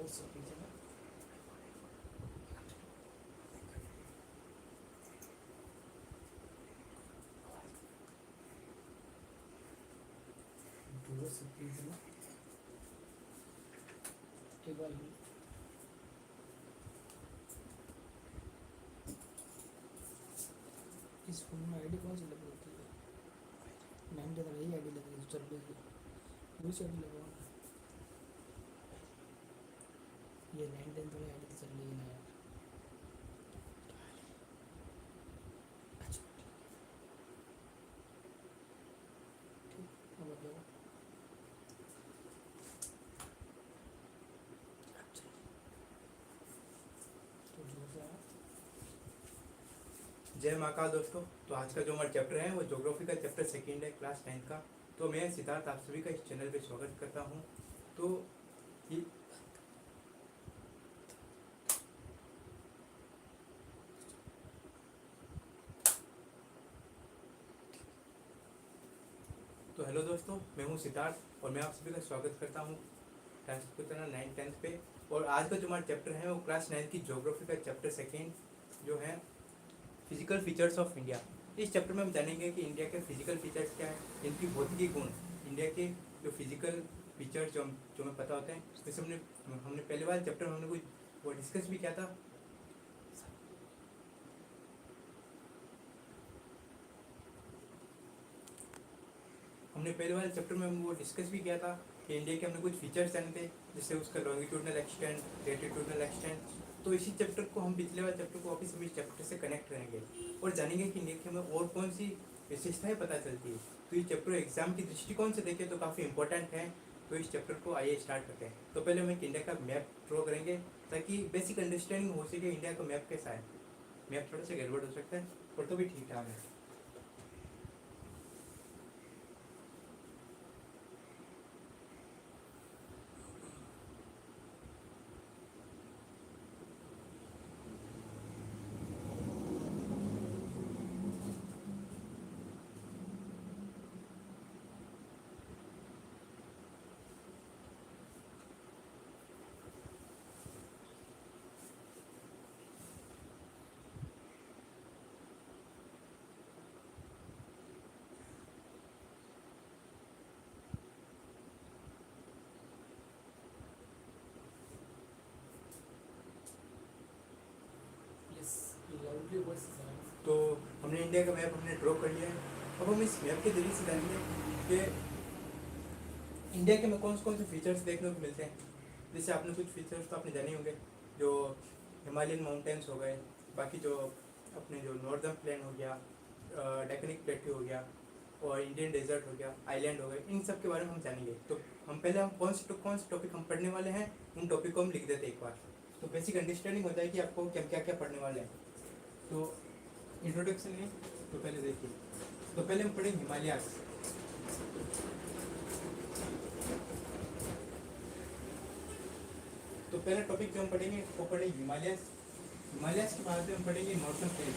से पीछे ना दूर से पीछे ना एक बार इस फोन में आईडी कौन सी लगी होती है? 90 तक यही आईडी लगी चल रही दूसरी आईडी लगाओ। ये 9 10 वाली आईडी चल रही है ना यार। अच्छा ठीक अब बताओ। अच्छा तो जोर से आया। जय महाकाल दोस्तों। तो आज का जो हमारा चैप्टर है वो ज्योग्राफी का चैप्टर सेकंड है, क्लास 10 का। तो मैं सिद्धार्थ आप सभी का इस चैनल पे स्वागत करता हूँ। तो ये तो हेलो दोस्तों, मैं हूँ सिद्धार्थ और मैं आप सभी का स्वागत करता हूँ क्लास 9 10 पे। और आज का जो हमारा चैप्टर है वो क्लास 9 की ज्योग्राफी का चैप्टर सेकंड जो है फिजिकल फीचर्स ऑफ इंडिया। इस चैप्टर में हम जानेंगे कि इंडिया के फिजिकल फीचर्स क्या है, इनकी भौतिकी गुण, इंडिया के जो फिजिकल फीचर्स जो हमें पता होते हैं। जैसे हमने पहले वाले चैप्टर में हमने कुछ वो डिस्कस भी किया था। हमने पहले वाले चैप्टर में वो डिस्कस भी किया था कि इंडिया के हमने कुछ फीचर्स जाने थे, जैसे उसका लॉन्गिट्यूडनल एक्सटेंट, लैटिट्यूडनल एक्सटेंट। तो इसी चैप्टर को हम पिछले वाले चैप्टर को वापस हम इस चैप्टर से कनेक्ट करेंगे और जानेंगे कि इंडिया के हमें और कौन सी विशेषताएं पता चलती है। तो ये चैप्टर एग्जाम की दृष्टिकोण से देखें तो काफ़ी इंपॉर्टेंट है। तो इस चैप्टर को आइए स्टार्ट करते हैं। तो पहले हम एक इंडिया का मैप ड्रॉ करेंगे ताकि बेसिक अंडरस्टैंडिंग हो सके इंडिया का मैप कैसा है। मैप थोड़ा सा गड़बड़ हो सकता है पर तो भी ठीक ठाक है। यस लाउडली वॉइस से तो हमने इंडिया का मैप हमने ड्रॉ कर लिया है। अब हम इस मैप के जरिए से जानेंगे कि इंडिया के में कौन से फीचर्स देखने को मिलते हैं। जैसे आपने कुछ फीचर्स तो आपने जाने होंगे, जो हिमालयन माउंटेन्स हो गए, बाकी जो अपने जो नॉर्दर्न प्लेन हो गया, डेकनिक प्लेट्यू हो गया और इंडियन डेजर्ट हो गया, आइलैंड हो गए, इन सब के बारे में हम जानेंगे। तो हम पहले हम कौन से टॉपिक हम पढ़ने वाले हैं उन टॉपिक को हम लिख देते हैं एक बार, तो बेसिक अंडरस्टैंडिंग हो जाएगी आपको क्या क्या क्या पढ़ने वाले हैं। तो इंट्रोडक्शन है, तो पहले देखिए, तो पहले हम पढ़ेंगे हिमालयास। तो पहला टॉपिक जो हम पढ़ेंगे वो पढ़ेंगे हिमालयास। हिमालयास के बाद हम पढ़ेंगे नॉर्थन प्लेन।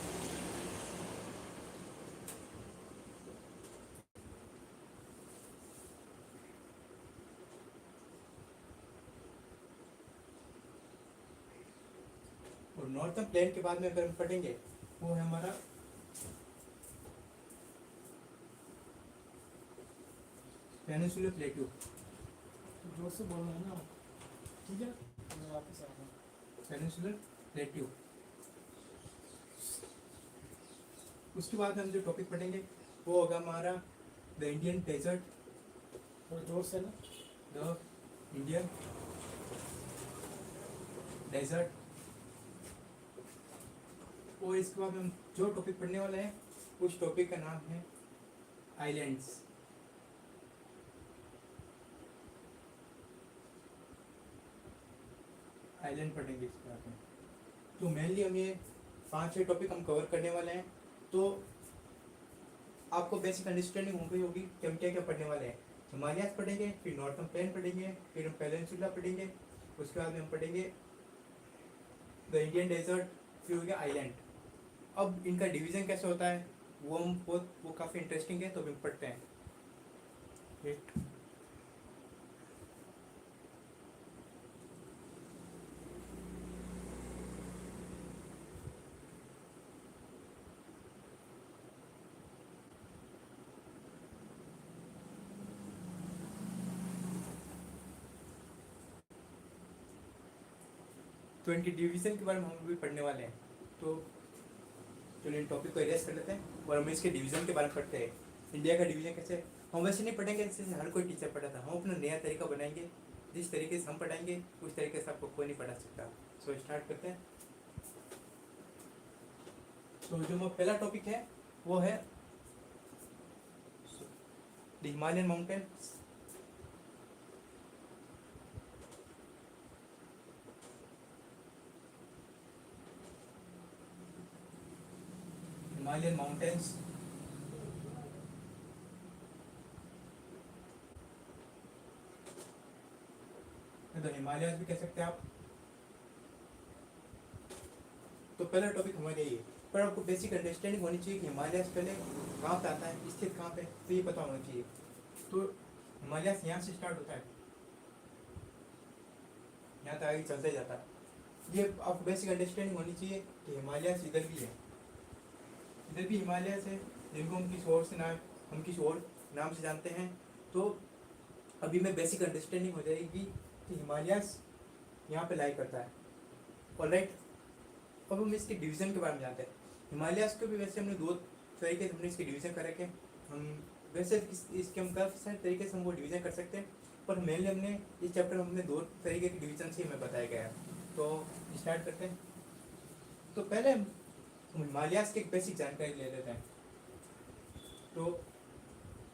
और नॉर्थन प्लेन के बाद में अगर हम पढ़ेंगे वो है हमारा पेनिनसुलर प्लेट्यू। जोर से बोलना है ना, ठीक है? मैं वापस आ रहा हूँ। Peninsular plateau. उसके बाद हम जो टॉपिक पढ़ेंगे वो होगा हमारा द इंडियन डेजर्ट। थोड़ा जोर से ना। The Indian desert. और इसके बाद हम जो टॉपिक पढ़ने वाले हैं उस टॉपिक का नाम है आइलैंड्स। आइलैंड पढ़ेंगे इसके बाद में। तो मेनली हम ये 5-6 टॉपिक हम कवर करने वाले हैं। तो आपको बेसिक अंडरस्टैंडिंग हो गई होगी कि हम क्या क्या पढ़ने वाले हैं। हिमालयास पढ़ेंगे, फिर नॉर्थन प्लेन पढ़ेंगे, फिर हम पेनिनसुला पढ़ेंगे, उसके बाद में हम पढ़ेंगे द इंडियन डेजर्ट, फिर हो गया आइलैंड। अब इनका डिवीज़न कैसे होता है वो काफ़ी इंटरेस्टिंग है, तो हम पढ़ते हैं। तो इनके डिवीज़न के बारे में हम भी पढ़ने वाले हैं। तो चलिए इन टॉपिक को इरेज कर लेते हैं और हम इसके डिवीज़न के बारे में पढ़ते हैं। इंडिया का डिवीज़न कैसे, हम वैसे नहीं पढ़ेंगे जैसे हर कोई टीचर पढ़ाता, हम अपना नया तरीका बनाएंगे। जिस तरीके से हम पढ़ाएंगे उस तरीके से आपको कोई नहीं पढ़ा सकता। सो स्टार्ट करते हैं। तो जो मेरा पहला टॉपिक है वो है the Himalayan mountains. Himalayan mountains तो हिमालयस भी कह सकते हैं आप। तो पहला टॉपिक हमारे ये, पर आपको बेसिक अंडरस्टैंडिंग होनी चाहिए कि हिमालयस पहले कहाँ पे आता है, स्थित कहाँ पे, तो ये पता होना चाहिए। तो हिमालयस यहाँ से स्टार्ट होता है, यहाँ तक आगे चलते जाता है। ये आपको बेसिक अंडरस्टैंडिंग होनी चाहिए कि हिमालयस इधर भी है, इधर भी हिमालयस है, जिनको हम किसी और से नाम से जानते हैं। तो अभी में बेसिक अंडरस्टैंडिंग हो जाएगी कि हिमालयस यहाँ पे लाई करता है। ऑलराइट, अब हम इसके डिवीज़न के बारे में जानते हैं। हिमालयस को भी वैसे हमने दो तरीके से हमने इसके डिवीज़न कर रखे हैं। हम वैसे इसके हम काफ़ी सारे तरीके से हम वो डिवीज़न कर सकते हैं, पर मेनली हमने इस चैप्टर में हमने दो तरीके के डिवीज़न से हमें बताया गया है। तो स्टार्ट करते हैं। तो पहले हम हिमालयस की एक बेसिक जानकारी ले लेते हैं। तो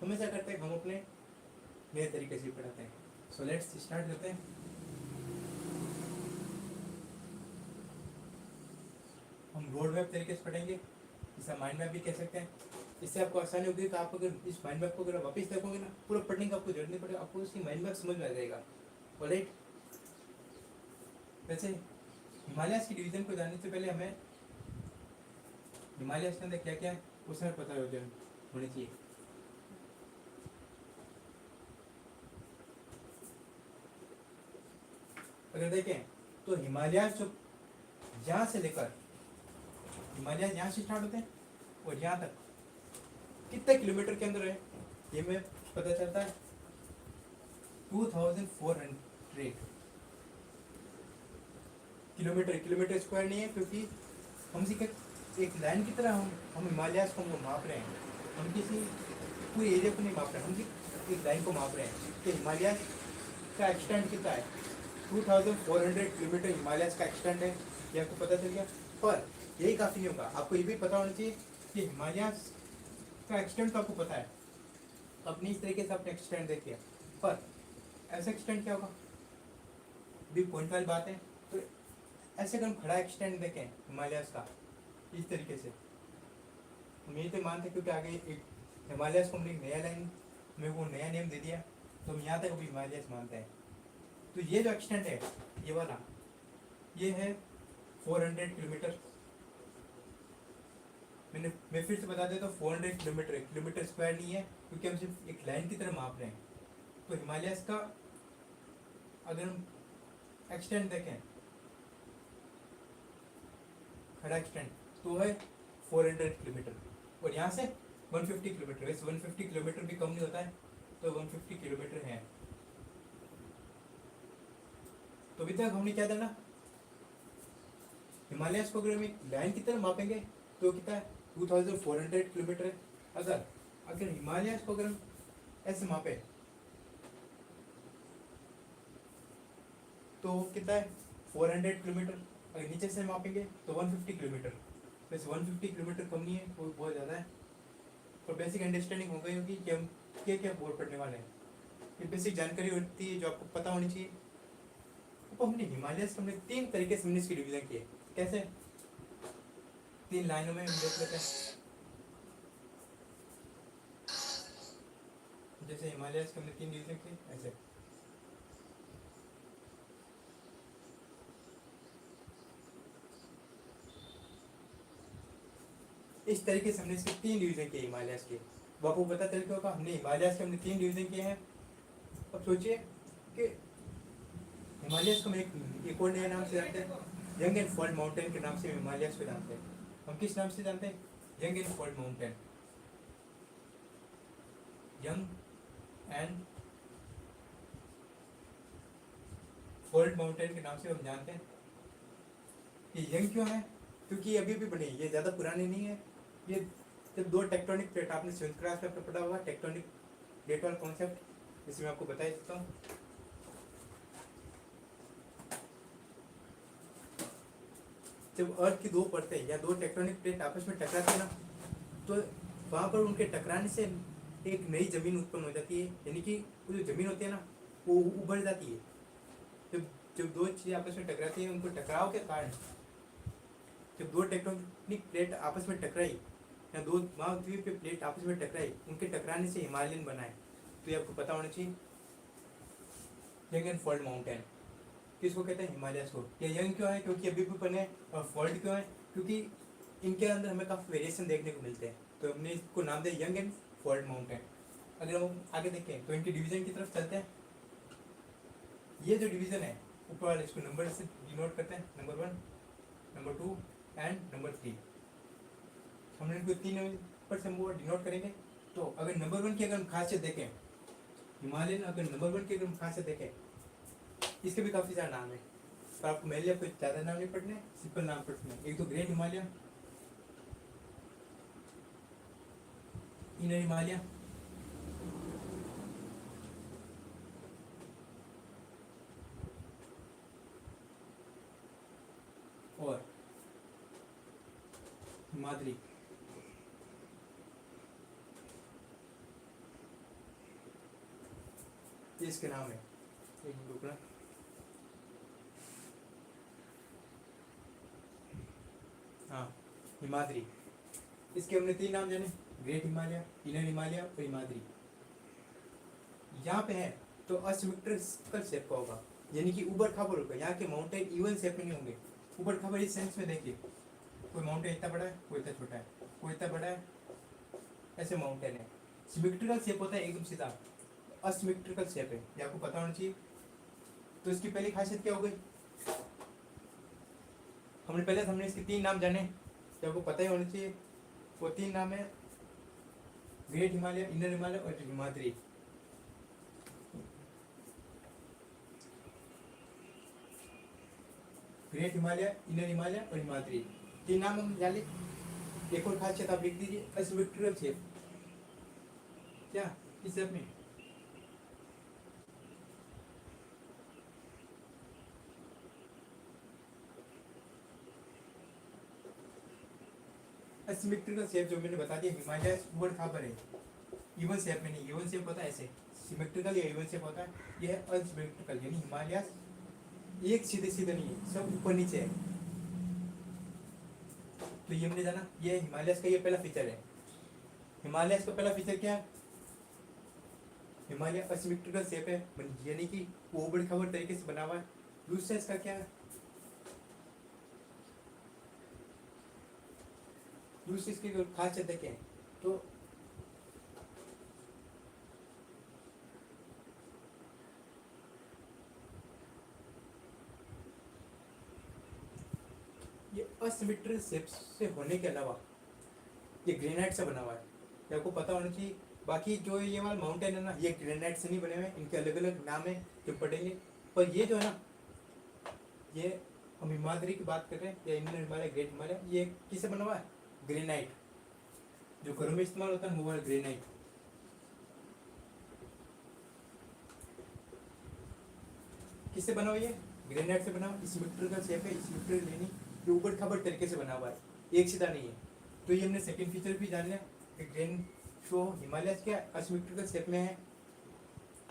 हमेशा करते हैं हम अपने नए तरीके से पढ़ाते हैं। सो लेट्स स्टार्ट करते हैं। हम रोड मैप तरीके से पढ़ेंगे, इसे माइंड मैप भी कह सकते हैं। इससे आपको आसानी होगी कि आप अगर इस माइंड मैप को अगर वापस देखोगे ना, पूरा पढ़ने का आपको जरूरत नहीं पड़ेगा, आपको इसकी माइंड मैप समझ में आ जाएगा। ऑलराइट, वैसे हिमालयस की डिवीज़न को जानने से पहले हमें हिमालयस के अंदर क्या क्या है उसे हमें पता होना चाहिए। अगर देखें तो हिमालयस जो यहाँ से लेकर हिमालयस यहाँ से स्टार्ट होते हैं और यहाँ तक कितने किलोमीटर के अंदर है ये हमें पता चलता है 2400 किलोमीटर स्क्वायर नहीं है, क्योंकि हम एक लाइन की तरह हम हिमालयस को माप रहे हैं। हम किसी पूरे एरिया को नहीं माप रहे हैं, हम एक लाइन को माप रहे हैं कि हिमालयस का एक्सटेंड कितना है। 2400 किलोमीटर हिमालयस का एक्सटेंड है, ये आपको पता चल गया। पर यही काफ़ी नहीं होगा, आपको ये भी पता होना चाहिए कि हिमालयस का एक्सटेंड तो आपको पता है, अपनी इस तरीके से आपने एक्सटेंड देखिए, पर ऐसा एक्सटेंड क्या होगा भी पॉइंट वाली बात है। तो ऐसे अगर हम खड़ा एक्सटेंड देखें हिमालयस का इस तरीके से, हम ये तो मानते क्योंकि आगे एक हिमालयस को हमने एक नया लाइन में वो नया नेम दे दिया, तो हम यहाँ तक अभी हिमालयस मानते हैं। तो ये जो एक्सटेंट है ये वाला, ये है 400 किलोमीटर। मैं फिर से बता देता हूँ, 400 किलोमीटर है, किलोमीटर स्क्वायर नहीं है, क्योंकि हम सिर्फ एक लाइन की तरह माप रहे हैं। तो हिमालयस का अगर हम एक्सटेंट देखें खड़ा एक्सटेंट तो है 400 किलोमीटर, और यहाँ से 150 किलोमीटर। वैसे 150 किलोमीटर भी कम नहीं होता है, तो 150 किलोमीटर है। तो अभी तक हमने क्या जाना, हिमालयस को अगर हम एक लाइन की तरह मापेंगे तो कितना है 2400 किलोमीटर है। अगर हिमालयस को अगर हम ऐसे मापे तो कितना है 400 किलोमीटर। अगर नीचे से मापेंगे तो 150 किलोमीटर। वैसे 150 किलोमीटर कम नहीं है, वो बहुत ज़्यादा है। और बेसिक अंडरस्टैंडिंग हो गई होगी कि हम क्या क्या बोर्ड पढ़ने वाले हैं। ये बेसिक जानकारी होती है जो आपको पता होनी चाहिए। तो हमने हिमालयस हमने 3 तरीके से हमने इसकी डिवीजन किए। कैसे, 3 लाइनों में हम देख लेते हैं। जैसे हिमालयस के हमने 3 डिवीजन किए ऐसे। इस तरीके से हमने इसके 3 डिवीजन किए हिमालयस के। वो आपको पता चल गया होगा, हमने हिमालयस के हमने 3 डिवीजन किए हैं। अब सोचिए कि हिमालयस को हम एक और नया नाम से जानते हैं, यंग एंड फॉल्ट माउंटेन के नाम से हिमालयस को जानते हैं। हम किस नाम से जानते हैं, young and fault mountain. Young and fault mountain के नाम से हम जानते हैं। ये यंग क्यों है? क्योंकि ये अभी भी बने, ये ज़्यादा पुराने नहीं है। ये जब दो टेक्टोनिक प्लेट, आपने 7th क्लास में पढ़ा होगा टेक्टोनिक प्लेट वाला कॉन्सेप्ट, जिसमें आपको बता देता हूँ। जब अर्थ की दो परतें या दो टेक्टोनिक प्लेट आपस में टकराती है ना, तो वहाँ पर उनके टकराने से एक नई जमीन उत्पन्न हो जाती है, यानी कि वो जो जमीन होती है ना वो उभर जाती है। जब जब दो चीज़ें आपस में टकराती हैं, उनको टकराव के कारण, जब दो टेक्टोनिक प्लेट आपस में टकराई या दो महाद्वीप पे प्लेट आपस में टकराई, उनके टकराने से हिमालयन बनाए। तो ये आपको पता होना चाहिए। यंग फोल्ड माउंटेन किसको कहते हैं? हिमालयस को। ये यंग क्यों है? क्योंकि अभी भी बने। और फोल्ड क्यों है? क्योंकि इनके अंदर हमें काफ़ी वेरिएशन देखने को मिलते हैं, तो हमने इसको नाम दिया यंग एंड फोल्ड माउंटेन। अगर हम आगे देखें तो इनकी डिवीजन की तरफ चलते हैं। ये जो डिवीजन है ऊपर वाले, इसको नंबर से डिनोट करते हैं, नंबर 1, नंबर 2 एंड नंबर 3। हमने इनको 3 नंबर से डिनोट करेंगे। तो अगर नंबर 1 की अगर हम खासियत देखें, हिमालयन अगर नंबर 1 की अगर हम खासियत देखें, इसके भी काफ़ी सारे नाम है, पर आपको मेरे कोई ज़्यादा नाम नहीं पढ़ने, सिंपल नाम पढ़ने। एक तो ग्रेट हिमालय, इनर हिमालय, और हिमाद्री। ये इसके नाम है। एक रुकना, हाँ हिमाद्री। इसके हमने 3 नाम जाने, ग्रेट हिमालय, इनर हिमालय और हिमाद्री। यहाँ पे है तो असिमेट्रिकल शेप का होगा, यानी कि ऊबड़ खाबड़ होगा। यहाँ के माउंटेन इवन शेप में नहीं होंगे, ऊबड़ खाबड़ इस सेंस में। देखिए कोई माउंटेन इतना बड़ा है, कोई इतना छोटा है, कोई इतना बड़ा है, ऐसे माउंटेन है। सिमेट्रिकल शेप होता है एकदम सीधा, असिमेट्रिकल शेप है, ये आपको पता होना चाहिए। तो इसकी पहली खासियत क्या हो गई? हमने इसके 3 नाम जाने, जो आपको पता ही होना चाहिए। वो 3 नाम है ग्रेट हिमालय, इनर हिमालय और हिमाद्री। ग्रेट हिमालय, इनर हिमालय और हिमाद्री, 3 नाम हम जान लिए। एक और खासियत आप लिख दीजिए, असिमेट्रिकल शेप। क्या इस शेप में? असिमेट्रिकल शेप जो मैंने बता दिया, हिमालय ऊबड़ खाबड़ है, इवन शेप में नहीं। इवन शेप होता है ऐसे, सिमेट्रिकल या इवन शेप होता है। यह है असिमेट्रिकल, यानी हिमालय एक सीधे सीधे नहीं है, सब ऊपर नीचे है। तो ये हमने जाना, ये हिमालयस का ये पहला फीचर है। हिमालयस का पहला फीचर क्या है? हिमालय असिमेट्रिकल शेप है, यानी कि वो ऊबड़ खाबड़ तरीके से बना हुआ है। दूसरा इसका क्या है? दूसरी इसकी खासियत देखें तो ये असिमेट्रिकल शेप से होने के अलावा ये ग्रेनाइट से बना हुआ है, ये आपको पता होना चाहिए। बाकी जो ये वाला माउंटेन है ना, ये ग्रेनाइट से नहीं बने हुए, इनके अलग अलग नाम है जो पढ़ेंगे। पर ये जो है ना, ये हम हिमाद्री की बात कर रहे हैं या इनर हिमालय, ग्रेट हिमालय, ये किससे बना हुआ है? ग्रेनाइट। जो घरों में इस्तेमाल होता है वो है ग्रेनाइट। किससे बना हुआ है? ग्रेनाइट से बना हुआ। सिमेट्रिकल शेप है, सिमेट्रिकल यानी ये ऊबड़ खाबड़ तरीके से बना हुआ है, एक सीधा नहीं है। तो ये हमने सेकंड फीचर भी जान लिया कि ग्रेन शो हिमालय क्या असिमेट्रिकल शेप में है,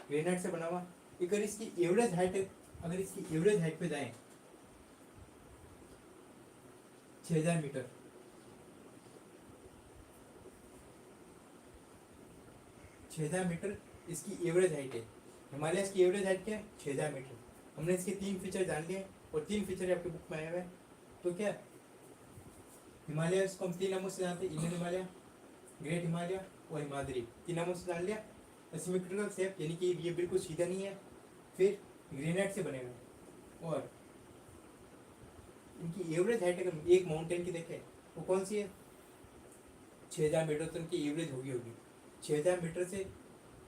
ग्रेनाइट से बना हुआ। अगर इसकी एवरेज हाइट पे जाएं 6000 मीटर, 6000 मीटर इसकी एवरेज हाइट है। हिमालय की एवरेज हाइट क्या है? 6000 मीटर। हमने इसके 3 फीचर जान लिए और 3 फीचर आपके बुक में आए हुए हैं। तो क्या हिमालय को हम 3 नामों से जानते हैं, इनर हिमालय, ग्रेट हिमालय और हिमाद्री। 3 नामों से जान लिया। असिमेट्रिकल शेप यानी कि ये बिल्कुल सीधा नहीं है, फिर ग्रेनाइट से बने हुए, और इनकी एवरेज हाइट अगर एक माउंटेन की देखें वो कौन सी है? 6000 मीटर तो इनकी एवरेज होगी। 6000 मीटर से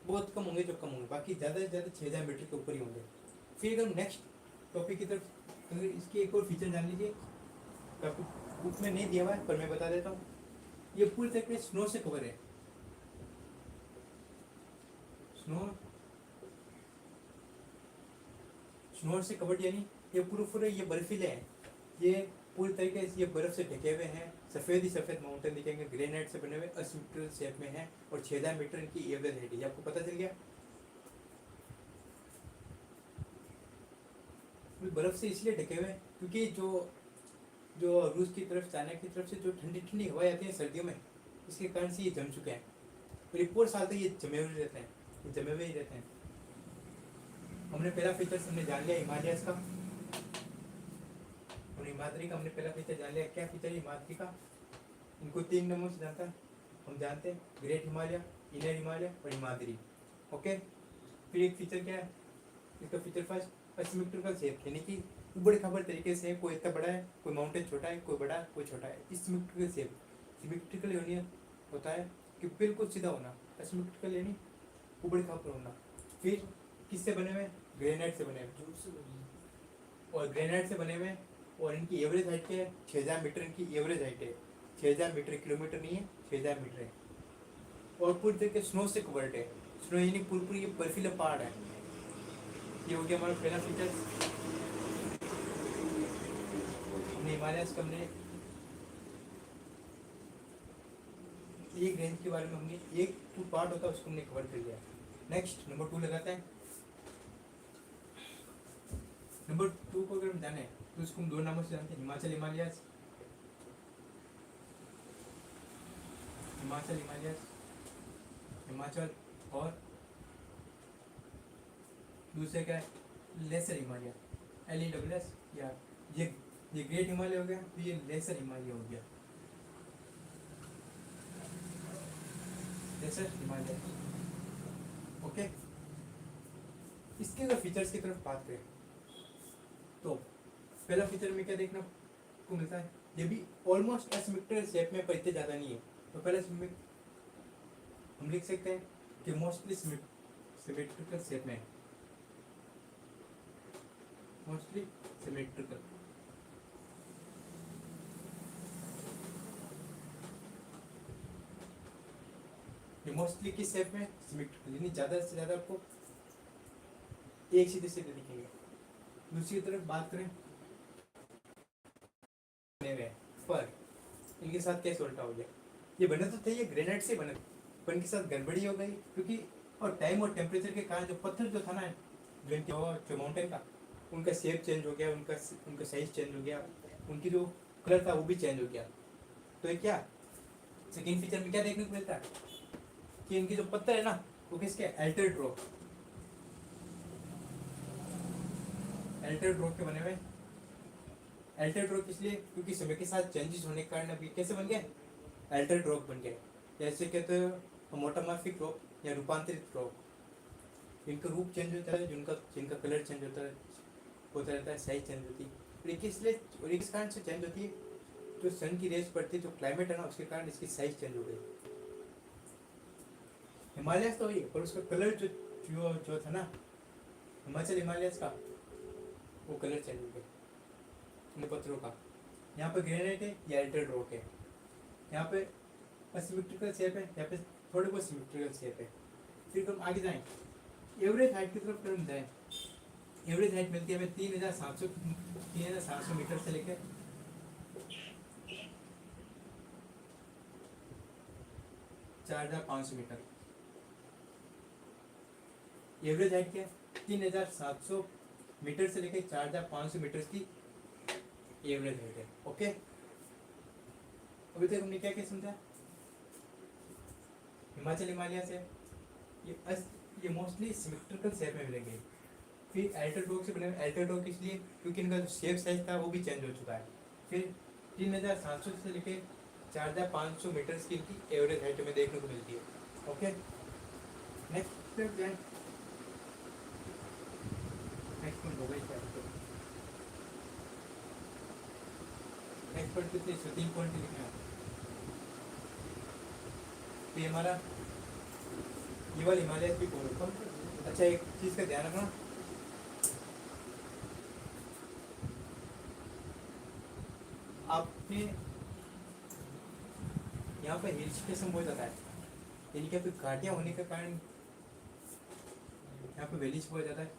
बहुत कम होंगे जो कम होंगे, बाकी ज़्यादा से ज़्यादा 6000 मीटर के ऊपर ही होंगे। फिर अगर नेक्स्ट टॉपिक की तरफ, अगर इसकी एक और फीचर जान लीजिए, तो आपको बुक में नहीं दिया हुआ है पर मैं बता देता हूँ। ये पूरी तरीके से स्नो से कवर है, स्नो से कवर्ड, यानी ये पूरे ये बर्फीले हैं, ये पूरी तरीके से ये बर्फ से ढके हुए हैं। सफ़ेद ही सफ़ेद माउंटेन दिखेंगे, ग्रेनाइट से बने हुए असिमेट्रिकल शेप में है और 6,000 मीटर इनकी एवरेज हाइट है। आपको पता चल गया? बर्फ से इसलिए ढके हुए हैं क्योंकि जो जो रूस की तरफ, चाइना की तरफ से जो ठंडी ठंडी हवाएं आती हैं सर्दियों में, इसके कारण से ये जम चुके हैं और 1 साल तक ये जमे हुए रहते हैं, ये जमे हुए ही रहते हैं। हमने पहला फीचर हमने जान लिया हिमालयस का, और हिमाद्री का हमने पहला फीचर जान लिया। क्या फीचर है हिमाद्री का? इनको 3 नामों से जानता है, हम जानते हैं ग्रेट हिमालय, इनर हिमालय और हिमाद्री। ओके, फिर एक फीचर क्या है इसका? फीचर फर्स्ट असिमेट्रिकल शेप, यानी कि ऊबड़ खाबड़ तरीके से, कोई इतना बड़ा है, कोई माउंटेन छोटा है, कोई बड़ा कोई छोटा है। इस सिमेट्रिकल शेप, सिमेट्रिकल यूनियन होता है कि बिल्कुल सीधा होना, असिमेट्रिकल यानी ऊबड़ खाबड़ होना। फिर किससे बने हुए? ग्रेनाइट से बने हुए, झूठ से बोलिए। और ग्रेनाइट से बने हुए और इनकी एवरेज हाइट क्या है? 6,000 मीटर इनकी एवरेज हाइट है। 6,000 मीटर, किलोमीटर नहीं है, 6,000 मीटर है। और पूरी तरीके स्नो से कवर्ड है, स्नो यानी पूरी ये बर्फीला पहाड़ है। ये हो गया हमारा पहला फीचर। हमने हिमालयस का, हमने एक रेंज के बारे में, हमने एक पार्ट होता है उसको हमने कवर कर लिया। नेक्स्ट नंबर 2 लगाते हैं। नंबर 2 को अगर हम जाने तो उसको हम 2 नामों से जानते हैं, हिमाचल हिमालयस, हिमाचल हिमालयस, हिमाचल, और दूसरे क्या है? लेसर हिमालय, LESS, या ये ग्रेट हिमालय हो गया, तो ये लेसर हिमालय हो गया, लेसर हिमालय। ओके, इसके अगर फीचर्स की तरफ बात करें तो पहला फीचर में क्या देखना को मिलता है? ये भी ऑलमोस्ट एसिमेट्रिकल शेप में, पर इतने ज़्यादा नहीं है। तो पहले हम लिख सकते हैं कि मोस्टली सिमेट्रिकल शेप में, मोस्टली सिमेट्रिकल। ये मोस्टली किस शेप में? सिमेट्रिकल, यानी ज़्यादा से ज़्यादा आपको एक सीधे सीधे दिखेंगे। दूसरी तरफ बात करें पर इनके साथ कैसे उल्टा हो गया? ये बने तो थे, ये ग्रेनाइट से बने, पर इनके साथ गड़बड़ी हो गई क्योंकि और टाइम और टेम्परेचर के कारण जो पत्थर जो था ना, जो इनके जो माउंटेन का, उनका शेप चेंज हो गया, उनका साइज चेंज हो गया, उनकी जो कलर था वो भी चेंज हो गया। तो ये क्या सेकेंड फीचर में क्या देखने को मिलता है कि इनके जो पत्थर है ना वो किसके? अल्टर्ड रॉक, अल्टर्ड रॉक के बने हुए। अल्टर्ड रॉक इसलिए क्योंकि समय के साथ चेंजेस होने के कारण अभी कैसे बन गए? अल्टर्ड रॉक बन गए। जैसे कहते हैं मोटामॉर्फिक रॉक या रूपांतरित रॉक। इनका रूप चेंज होता है, जिनका कलर चेंज होता रहता है, साइज चेंज होती है। और इसलिए और इस कारण से चेंज होती है, जो सन की रेस पड़ती है, जो क्लाइमेट है ना, उसके कारण इसकी साइज चेंज हो गई। हिमालय तो वही, पर उसका कलर जो था ना हिमाचल हिमालयस का, वो कलर चेंज हो गया पत्थरों का। यहाँ पे ग्रेनाइट है, या अल्टर्ड रॉक है। यहाँ पे असिमेट्रिकल शेप है, यहाँ पे थोड़े बहुत सिमेट्रिकल शेप है। फिर हम आगे जाएं, एवरेज हाइट की तरफ हम जाएं। एवरेज हाइट मिलती है हमें 3,700 मीटर से लेकर 4,500 मीटर। एवरेज हाइट क्या है? 3,700 मीटर से लेकर 4,500 मीटर की एवरेज हाइट है। ओके, अभी तक हमने क्या क्या समझा? हिमाचल हिमालय से ये मोस्टली सिमेट्रिकल शेप में मिलेंगे। फिर अल्टर्ड रॉक से बने, अल्टर्ड रॉक इसलिए क्योंकि इनका जो शेप साइज था वो भी चेंज हो चुका है। फिर 3,700 से लेकर 4,500 मीटर की इनकी एवरेज हाइट में देखने को मिलती है। ओके, नेक्स्ट पॉइंट हो गई क्या? नेक्स्ट पॉइंट कितने? 3 पॉइंट लिखना है। तो ये हमारा ये वाला हिमालय भी बोल। अच्छा, एक चीज़ का ध्यान रखना, आपने यहाँ पर हिल स्टेशन बहुत ज़्यादा है, यानी कि यहाँ पे घाटियाँ होने के कारण यहाँ पे वैलीज बहुत ज़्यादा है।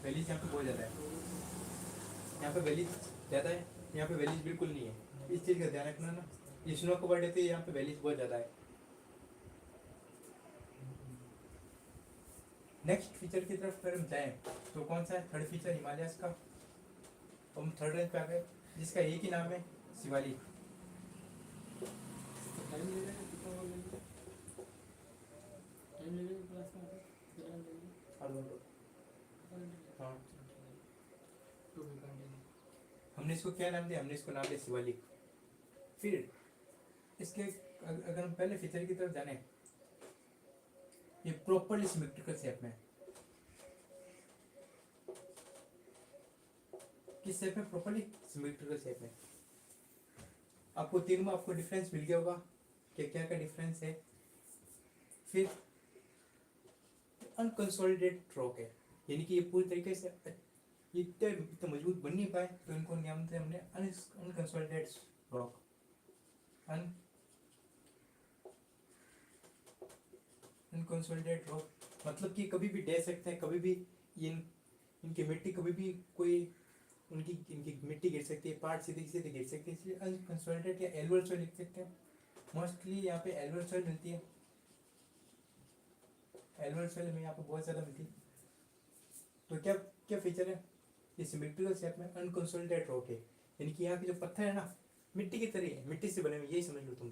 वैलीज यहाँ पे बहुत ज़्यादा है, यहाँ पे वैलीज ज़्यादा है, यहाँ पे वैलीज बिल्कुल नहीं है। इस चीज़ का ध्यान रखना ना, ये स्नो कवर्ड है तो यहाँ पे वैलीज बहुत ज़्यादा है। नेक्स्ट फीचर की तरफ अगर हम जाएँ तो कौन सा है? थर्ड फीचर हिमालयस का। हम थर्ड रेंज पे आ गए, जिसका एक ही नाम है, शिवालिक। टाइम लगेगा कितना और लगेगा? टाइम लगेगा क्लास में आते कितना टाइम लगेगा? हाँ, टू भी कंटिन्यू। हमने इसको क्या नाम दिया? हमने इसको नाम दिया शिवालिक। फिर इसके अगर हम पहले फीचर की तरफ जाने, ये प्रॉपरली सिमेट्रिकल शेप में, किस शेप में? प्रॉपरली सिमेट्रिकल शेप में। आपको तीनों में आपको डिफरेंस मिल गया होगा कि क्या क्या डिफरेंस है। फिर अनकंसोलिडेटेड रॉक है, यानी कि ये पूरी तरीके से ये इतना मजबूत बन नहीं पाए, तो इनको नाम दिया हमने अनकंसोलिडेटेड रॉक। अनकंसोलिडेटेड रॉक मतलब कि कभी भी दे सकते हैं, कभी भी इनकी मिट्टी कभी भी कोई इनकी मिट्टी गिर सकती है, पार्ट सीधे सीधे गिर सकती है, इसलिए अनकंसोलिडेटेड या एलुअर सॉइल लिख सकते हैं। मोस्टली यहाँ पे एलुअर सॉइल मिलती है, एलुअर सॉइल में यहाँ पे बहुत ज़्यादा मिलती है। तो क्या क्या फीचर है? ये सिमेट्रिकल शेप में अनकंसोलिडेटेड रॉक है, यानी कि यहाँ के जो पत्थर है ना, मिट्टी की तरह है, मिट्टी से बने हुए, यही समझ लो तुम,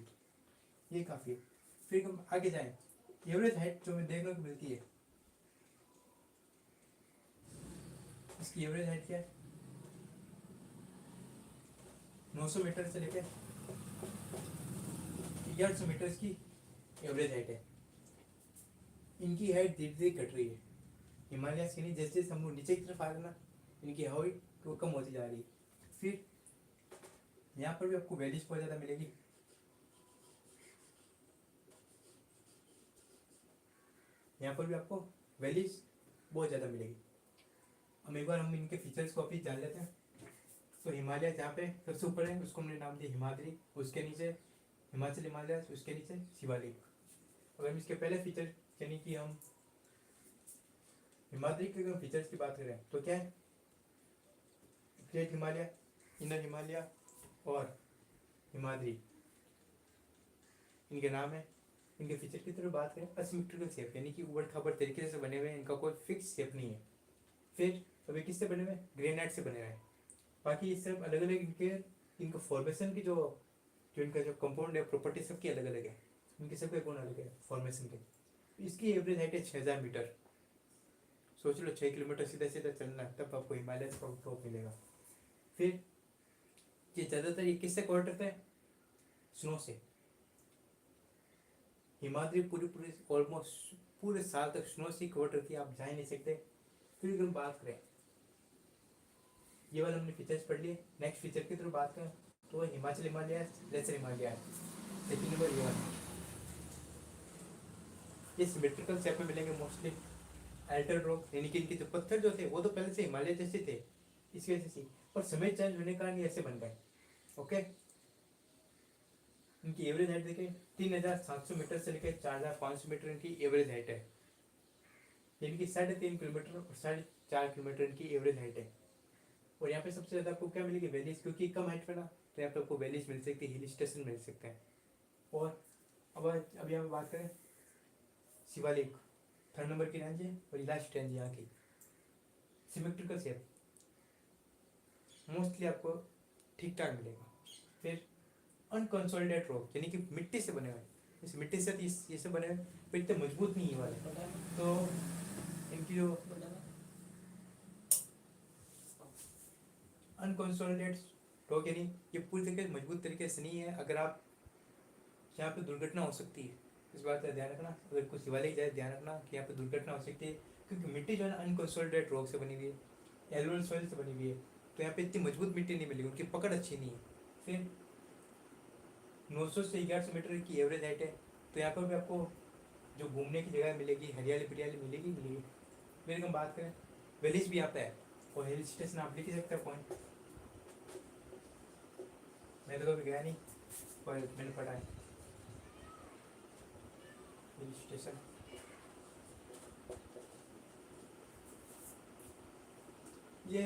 ये काफ़ी है। फिर हम आगे जाएं, एवरेज हाइट जो हमें देखने को मिलती है, इसकी एवरेज हाइट क्या है? 900 मीटर से लेकर 1100 मीटर की एवरेज हाइट है। इनकी हाइट धीरे धीरे घट रही है, हिमालय की नहीं, जैसे जैसे हम लोग नीचे की तरफ आ रहे हैं ना, इनकी हाइट तो कम होती जा रही है। फिर यहाँ पर भी आपको वैलीज बहुत ज़्यादा मिलेगी। यहाँ पर भी आपको वैलीज बहुत ज़्यादा मिलेगी। हम एक बार हम इनके फीचर्स को अभी जान लेते हैं। तो हिमालय जहाँ पे सबसे ऊपर है उसको हमने नाम दिया हिमाद्री, उसके नीचे हिमाचल हिमालय, उसके नीचे शिवालिक। अगर हम इसके पहले फीचर यानी कि हम हिमाद्री के अगर फीचर्स की बात करें तो क्या है? ग्रेट हिमालय, इनर हिमालय और हिमाद्री, इनके नाम है। इनके फीचर की तरफ बात करें, असिमेट्रिकल शेप, यानी कि उबड़ खाबड़ तरीके से बने हुए हैं, इनका कोई फिक्स शेप नहीं है। फिर अभी किससे बने हुए? ग्रेनाइट से बने हुए हैं। बाकी ये सब अलग अलग इनका फॉर्मेशन की जो इनका जो कंपाउंड है, प्रॉपर्टी सबकी अलग अलग है, इनके सबके गुण अलग है फॉर्मेशन के। इसकी एवरेज हाइट है 6000 मीटर। सोच लो 6 किलोमीटर सीधा सीधा चलना, तब आपको हिमालय का टॉप मिलेगा। फिर ये ज़्यादातर ये किससे कवर करते हैं? स्नो से। हिमाद्री पूरी पूरी ऑलमोस्ट पूरे साल तक स्नो से कवर करती है, आप जा ही नहीं सकते। फिर हम बात करें, ये वाला हमने फीचर्स पढ़ लिए। नेक्स्ट फीचर की तरफ बात करें तो Himachal Himalaya, lesser Himalaya, second number ये वाला। ये सिमेट्रिकल शेप में मिलेंगे मोस्टली। अल्टर रॉक, यानी कि इनके जो पत्थर जो थे वो तो पहले से हिमालय जैसे थे, इस वजह से, पर समय चेंज होने के कारण ये ऐसे बन गए। ओके, इनकी एवरेज हाइट देखें 3700 मीटर से लेकर 4500 मीटर इनकी एवरेज हाइट है, यानी कि 3.5 किलोमीटर और 4.5 किलोमीटर इनकी एवरेज हाइट है। और यहाँ पे सबसे ज़्यादा आपको क्या मिलेगी? वैलीज, क्योंकि कम हाइट पे ना, तो यहाँ पे आपको वैलीज मिल सकती है, हिल स्टेशन मिल सकते हैं। और अब अभी हम बात करें शिवालिक, थर्ड नंबर की रेंज है और लास्ट रेंज यहाँ की। सिमेट्रिकल शेप मोस्टली आपको ठीक ठाक मिलेगा। फिर अनकंसोलिडेटेड रॉक, यानी कि मिट्टी से बने हुए, इस मिट्टी से ये सब बने हुए, पर इतने मजबूत नहीं है वाले। तो इनकी जो अनकंसोलिडेटेड रॉक, यानी ये पूरी तरीके से मजबूत तरीके से नहीं है। अगर आप यहाँ पे दुर्घटना हो सकती है, इस बात का ध्यान रखना। अगर कुछ शिवालिक जाए, ध्यान रखना कि यहाँ पे दुर्घटना हो सकती है, क्योंकि मिट्टी जो है ना अनकंसोलिडेटेड रॉक से बनी हुई है, एलुअर सॉइल से बनी हुई है, तो यहाँ पे इतनी मजबूत मिट्टी नहीं मिलेगी, उनकी पकड़ अच्छी नहीं है। फिर 900 से 1100 मीटर की एवरेज हाइट है, तो यहाँ पर भी आपको जो घूमने की जगह मिलेगी, हरियाली पिरियाली मिलेगी। फिर हम बात करें वैलीज भी आता है, और हिल स्टेशन आप लिख ही सकते हैं पॉइंट। मैं तो कभी गया नहीं पर मैंने पढ़ा है हिल स्टेशन। ये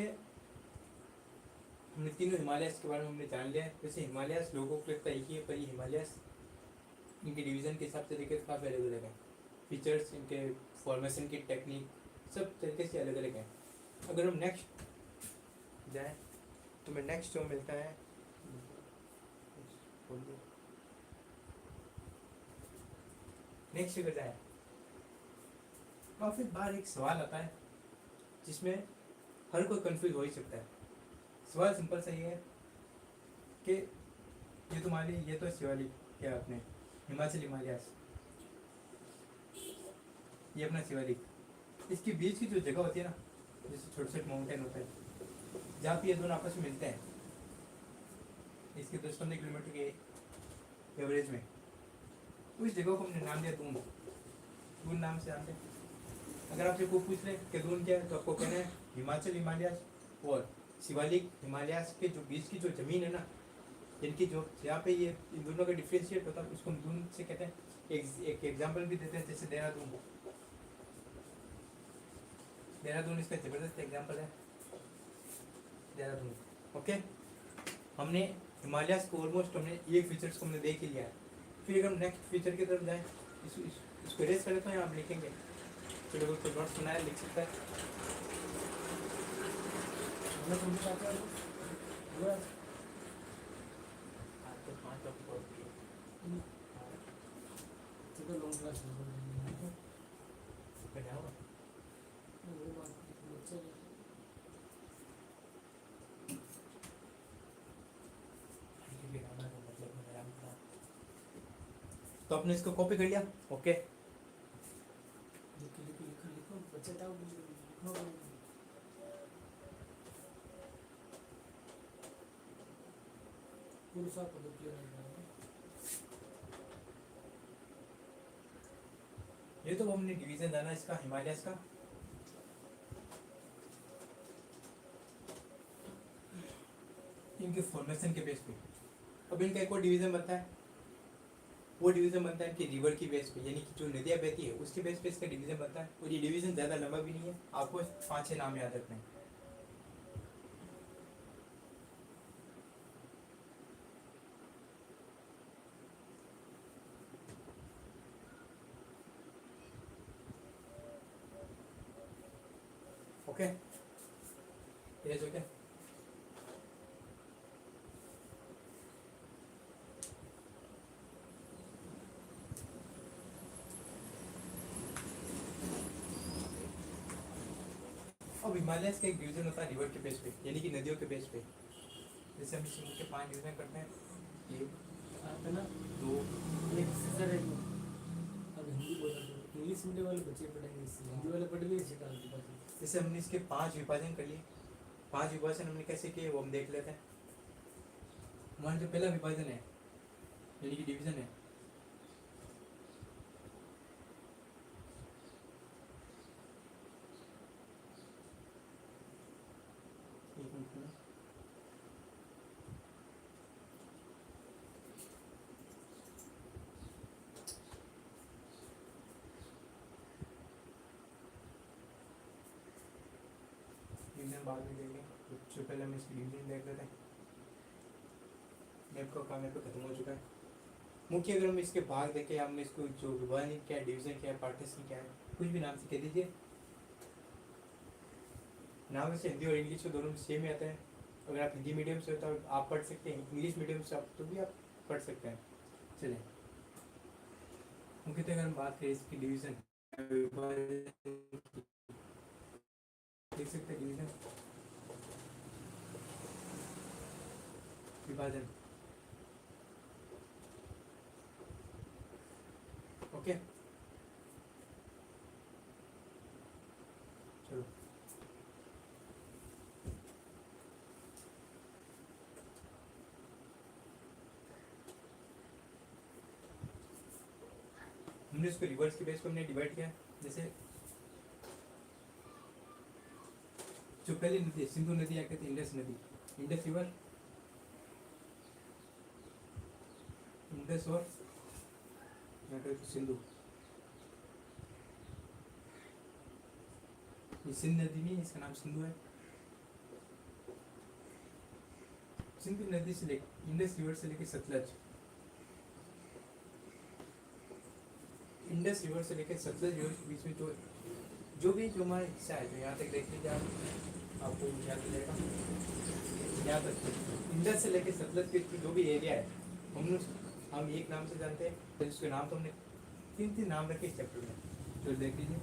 हमने तीनों हिमालयस के बारे में हमने जान लिया है। वैसे हिमालयस लोगों को लगता है एक ही है, पर ये हिमालयस इनके डिवीज़न के हिसाब से देखें तो काफ़ी अलग अलग है। फीचर्स, इनके फॉर्मेशन की टेक्निक सब तरीके से अलग अलग है। अगर हम नेक्स्ट जाए तो मैं नेक्स्ट जो मिलता है नेक्स्ट अगर जाए, काफ़ी बार एक सवाल आता है जिसमें हर कोई कंफ्यूज हो ही सकता है। सवाल सिंपल सा ये है कि ये तुम्हारी ये तो शिवालिक क्या आपने हिमाचल हिमालयास, ये अपना शिवालिक, इसके बीच की जो जगह होती है ना, जैसे छोटे छोटे माउंटेन होते हैं जहाँ पे ये दोनों आपस में मिलते हैं, इसके 10-15 किलोमीटर के एवरेज में, उस जगह को हमने नाम दिया दून। दून नाम से जानते हैं। अगर आपसे कोई पूछ ले कि दून क्या है तो आपको कहना है हिमाचल हिमालयास और शिवालिक हिमालयास के जो बीच की जो ज़मीन है ना, जिनकी जो जहाँ पे ये इन दोनों का डिफ्रेंशिएट होता है उसको हम दून से कहते हैं। एक एग्जाम्पल भी देते हैं, जैसे देहरादून। देहरादून इसका ज़बरदस्त एग्जाम्पल है देहरादून। ओके, हमने हिमालयास को ऑलमोस्ट हमने ये फीचर्स को हमने देख ही लिया है। फिर अगर हम नेक्स्ट फीचर की तरफ जाएँ, इसको रेस करें तो यहाँ आप लिखेंगे, चलो कोई नोट्स बनाया लिख सकता है। मैं तुम चाहता हूँ आपको 5 ऑफ और तो लॉन्ग क्लास में क्या होगा वो बात बच्चे तो आपने इसको कॉपी कर लिया। ओके, लिखो लिखो लिखो लिखो बच्चे टाउ लिखो। पुरुषा पद्धति है। ये तो हमने डिवीजन जाना इसका हिमालयस का। इनके फॉर्मेशन के बेस पे अब इनका एक और डिवीजन बनता है। वो डिवीजन बनता है कि रिवर की बेस पे, यानी कि जो नदियाँ बहती है उसके बेस पे इसका डिवीजन बनता है। और ये डिवीजन ज़्यादा लंबा भी नहीं है, आपको 5-6 नाम याद रखने हैं। ओके, ये जो क्या अब हिमालयस का एक डिवीजन होता है रिवर के बेस पे, यानी कि नदियों के बेस पे। जैसे हम इसके 5 डिवीजन करते हैं, 1 आप है ना 2 एक सीजर है अब हिंदी बोला तो इंग्लिश मीडियम वाले बच्चे पढ़ेंगे, इससे हिंदी वाले पढ़ लिए इसे डाल के पास। जैसे हमने इसके 5 विभाजन कर लिए। 5 विभाजन हमने कैसे किए वो हम देख लेते हैं। हमारा जो पहला विभाजन है यानी कि डिवीजन है, डिवीजन बाद में देखेंगे। सबसे पहले हम इसकी डिवीजन देख लेते हैं। मैप का काम यहाँ पे खत्म हो चुका है। मुख्य अगर हम इसके भाग देखें, हमने इसको जो विभाजन क्या है, डिवीजन क्या है, पार्टीशन क्या है, कुछ भी नाम से कह दीजिए। नाम वैसे हिंदी और इंग्लिश तो दोनों में सेम ही आता है। अगर आप हिंदी मीडियम से हो तो आप पढ़ सकते हैं, इंग्लिश मीडियम से आप तो भी आप पढ़ सकते हैं। चलिए, मुख्यतः अगर हम बात करें इसकी डिवीजन देख सकते हैं, डिवीजन विभाजन। ओके, चलो हमने इसको रिवर्स के बेस पर हमने डिवाइड किया। जैसे जो पहली नदी है सिंधु नदी या कहते हैं इंडस नदी, इंडस रिवर, इंडस और या कहते सिंधु। ये सिंध नदी नहीं, इसका नाम सिंधु है। सिंधु नदी से लेकर इंडस रिवर से लेकर सतलज, इंडस रिवर से लेकर सतलज रिवर के बीच में जो भी जो हमारा हिस्सा है, जो यहाँ तक देख लीजिए आप, आपको याद हो जाएगा। यहाँ तक इंडस से लेकर सतलज के जो भी एरिया है हम एक नाम से जानते हैं, तो इसके नाम तो हमने तीन नाम रखे इस चैप्टर में, तो देख लीजिए।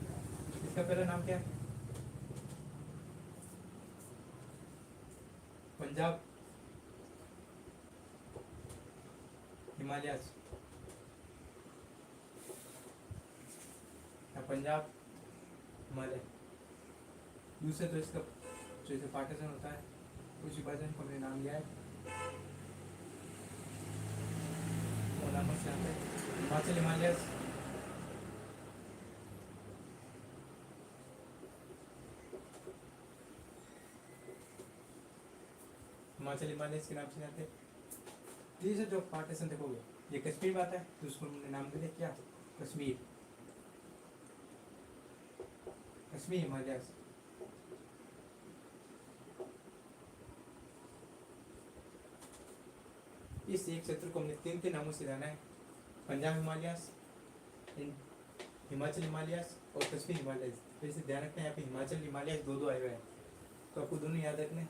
इसका पहला नाम क्या है? पंजाब, हिमालयस, पंजाब हिमालय। दूसरा तो इसका जैसे पार्टीशन होता है उस विभाजन को हमने नाम लिया है हिमाचल हिमालयस, हिमाचल हिमालयस के नाम से जानते हैं। तीसरा जो पार्टीशन देखोगे ये कश्मीर में आता है, तो उसको हमने नाम दे दिया क्या? कश्मीर, कश्मीर हिमालयस। इस एक क्षेत्र को हमने तीन नामों से जाना है, पंजाब हिमालयस, हिमाचल हिमालयस और कश्मीर हिमालयस। फिर से ध्यान रखना है यहाँ पे हिमाचल हिमालयस दो आए हुए हैं, तो आपको दोनों याद रखने।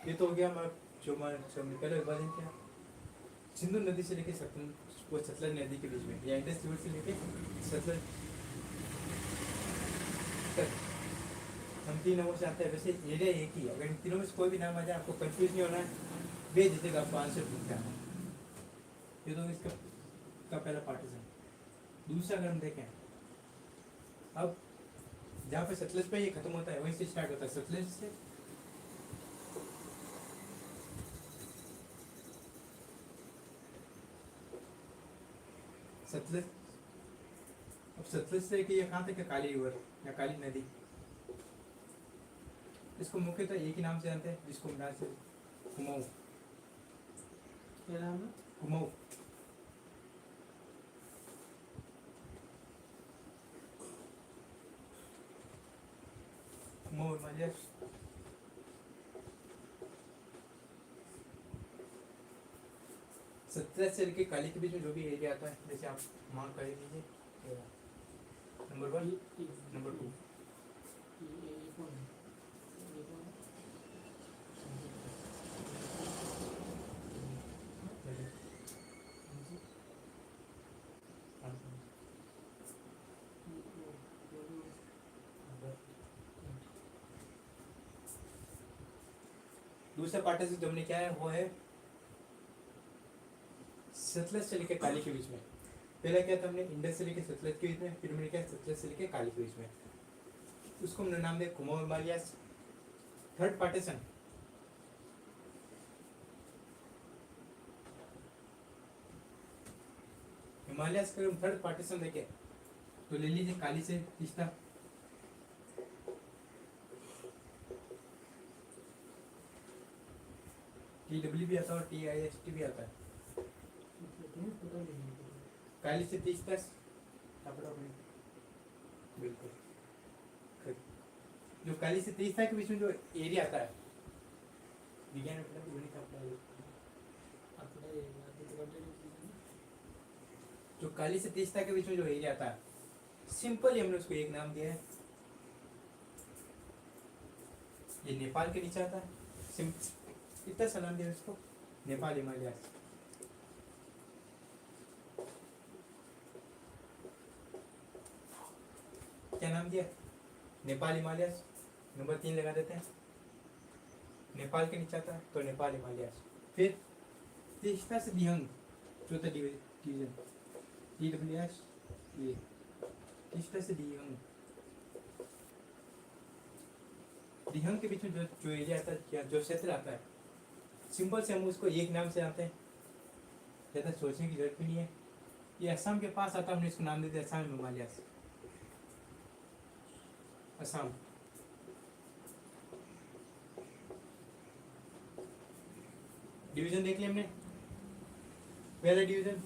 ये तो हो गया हमारा जो पहले विभाजन किया सिंधु नदी से लेके सतलज नदी के बीच में, या इंडस रिवर से लेके सतलज तक हम तीन नामों से आते हैं। वैसे एरिया एक ही है, अगर इन तीनों में से कोई भी नाम आ जाए आपको कंफ्यूज नहीं होना है, बेझिझक आपको आंसर पूछना है। ये तो इसका पहला पार्टीशन। दूसरा अगर हम देखें, अब जहाँ पे सतलज पे ये खत्म होता है वहीं से स्टार्ट होता है, सतलज से सतलज। अब सतलज से कि ये कहाँ तक है? काली रिवर या काली नदी। इसको मुख्यतः एक ही नाम से जानते हैं, जिसको हम से कुमाऊं। क्या नाम है? कुमाऊं। कुमाऊं हिमालयस। सतलज से लेके काली के बीच में जो भी एरिया आता है, जैसे आप मार्क कर लीजिए, नंबर 1, नंबर 2। दूसरा पार्टीशन जो हमने क्या है वो है सतलज से लेकर काली के बीच में। पहला क्या था हमने? इंडस से लेकर सतलज के बीच में, फिर हमने क्या सतलज से लेकर काली के बीच में, उसको हमने नाम दिया Kumaon Himalayas. Third partition Himalayas का थर्ड पार्टीशन देखे तो ले लीजिए काली से तीसरा, TW भी आता है और TIST भी आता है। काली से 30 तक बिल्कुल। जो काली से 30 तक के बीच में जो एरिया आता है, विज्ञान में जो काली से 30 तक के बीच में जो एरिया आता है, सिंपल हमने उसको एक नाम दिया है, ये नेपाल के नीचे आता है। इतना सा नाम दिया इसको, नेपाल हिमालयस। क्या नाम दिया? नेपाल हिमालयस। नंबर 3 लगा देते हैं, नेपाल के नीचे आता है तो नेपाल हिमालयस। फिर तीसरा से दिहंग, चौथा डिवीजन TWS, ये तीसरा से दिहंग। दिहंग के बीच में जो एरिया आता है, जो क्षेत्र आता है, सिंपल से हम उसको एक नाम से आते हैं, ज़्यादा सोचने की जरूरत भी नहीं है। ये असम के पास आता है, हमने इसको नाम दे दिया असम हिमालयस। असम, डिवीजन देख लिया हमने, पहला डिवीजन,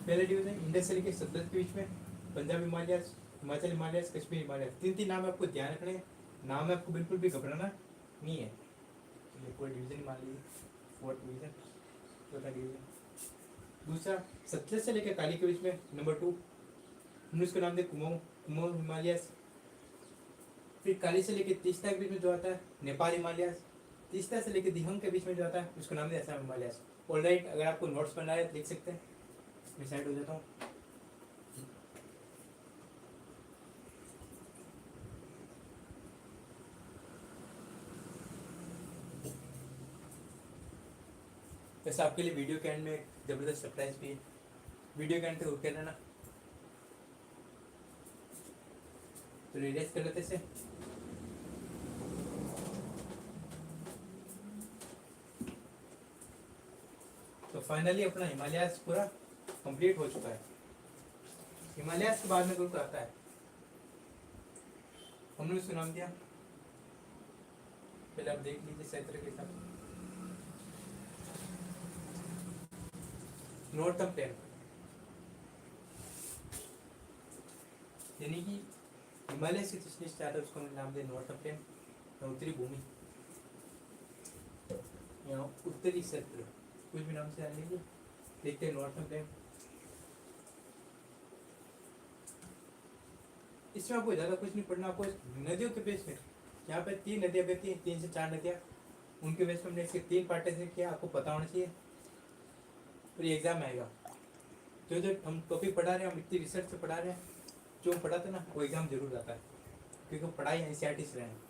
पहला डिवीजन इंडस से लेके सतलज के बीच में, Punjab Himalayas, Himachal Himalayas, Kashmir Himalayas, तीन तीन नाम आपको ध्यान रखने हैं, नाम में आपको बिल्कुल भी घबराना नहीं है। ये पूरा डिवीजन मान लीजिए, फोर्थ डिवीजन, चौथा डिवीजन। दूसरा सतलज से लेकर काली के बीच में नंबर 2, हमने उसका नाम दिया कुमाऊं, कुमाऊं हिमालयस। फिर काली से लेकर तीस्ता के बीच में जो आता है नेपाल हिमालयस, तीस्ता से लेकर दिहंग के बीच में जो आता है उसका नाम दिया असम हिमालयस। ऑलराइट, अगर आपको नोट्स बनना है लिख सकते हैं, मैं साइड हो जाता हूँ। वैसे आपके लिए वीडियो के एंड में जबरदस्त सरप्राइज भी है, वीडियो के एंड तक रुके रहना। तो रियलाइज कर लेते से तो फाइनली अपना हिमालयस पूरा कंप्लीट हो चुका है। हिमालयस के बाद में ग्रुप आता है, हमने उसको नाम दिया, पहले आप देख लीजिए सही तरह के साथ, नॉर्थर्न प्लेन, यानी कि हिमालय से जिसने स्टार्ट है उसको नाम दिया नॉर्थर्न प्लेन, उत्तरी भूमि या उत्तरी क्षेत्र, कुछ भी नाम से जान लीजिए। देखते हैं नॉर्थर्न प्लेन, इसमें आपको ज़्यादा कुछ नहीं पढ़ना, आपको नदियों के बेस में, यहाँ पे 3 नदियाँ बहती हैं, 3 से 4 नदियाँ, उनके बेस में हमने इसके 3 पार्टीशन किया, आपको पता होना चाहिए और ये एग्जाम में आएगा। जो जो हम टॉपिक पढ़ा रहे हैं, हम इतनी रिसर्च से पढ़ा रहे हैं, जो हम पढ़ाते ना वो एग्जाम जरूर आता है, क्योंकि पढ़ाई NCERT से रहे हैं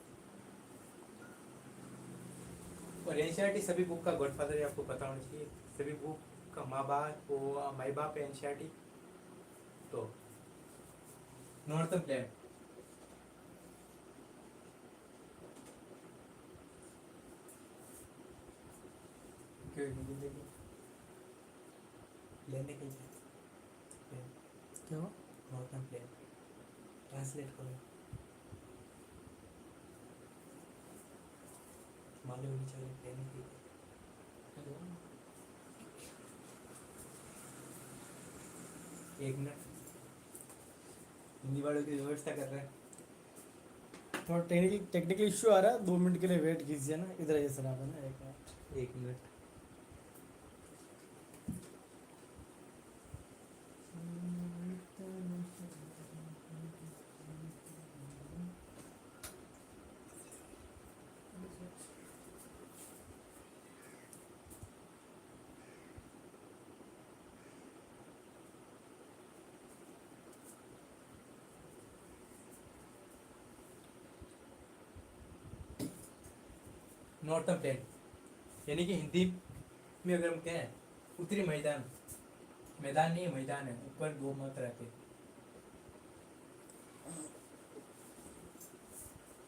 और NCERT सभी बुक का गॉडफादर है, आपको पता होना चाहिए, सभी बुक का माँ बाप वो माई बाप है NCERT। तो नॉर्थर्न प्लेन, लेने के लिए क्या हुआ? नॉर्थर्न प्लेन ट्रांसलेट करो, मालूम नहीं चले प्लेन की। एक मिनट, हिंदी वालों की व्यवस्था कर रहे हैं। थोड़ा टेक्निकल इश्यू आ रहा है, 2 मिनट के लिए वेट कीजिए ना, इधर आइए सर आप, है ना, 1 मिनट। एक मिनट, नॉर्थर्न प्लेन यानी कि हिंदी में अगर हम कहें उत्तरी मैदान, मैदान नहीं है मैदान है, ऊपर 2 मात्रा रहते,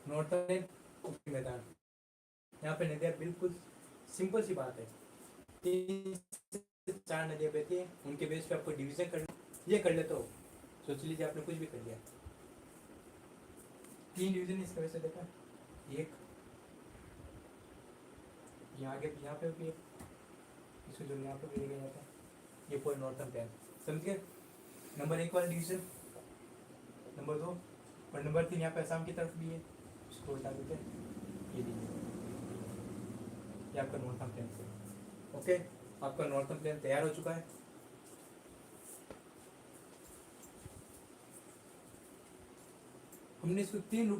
नॉर्थर्न प्लेन उत्तरी मैदान। यहाँ पे नदियाँ बिल्कुल सिंपल सी बात है, 3 से 4 नदियाँ बहती हैं, उनके बेस पे आपको डिवीजन कर ये कर ले तो सोच लीजिए आपने कुछ भी कर लिया। 3 डिवीजन इसका वैसे देखा, एक यहाँ आगे यहाँ पे भी इसको जो यहाँ पे भी दिया जाता है, ये पूरा नॉर्थर्न प्लेन समझ गए। नंबर 1 वाला डिवीजन, नंबर 2 और नंबर 3 यहाँ पे असम की तरफ भी है, इसको उल्टा देते हैं, ये देखिए ये आपका नॉर्थर्न प्लेन से। ओके, आपका नॉर्थर्न प्लेन तैयार हो चुका है। हमने इसको 3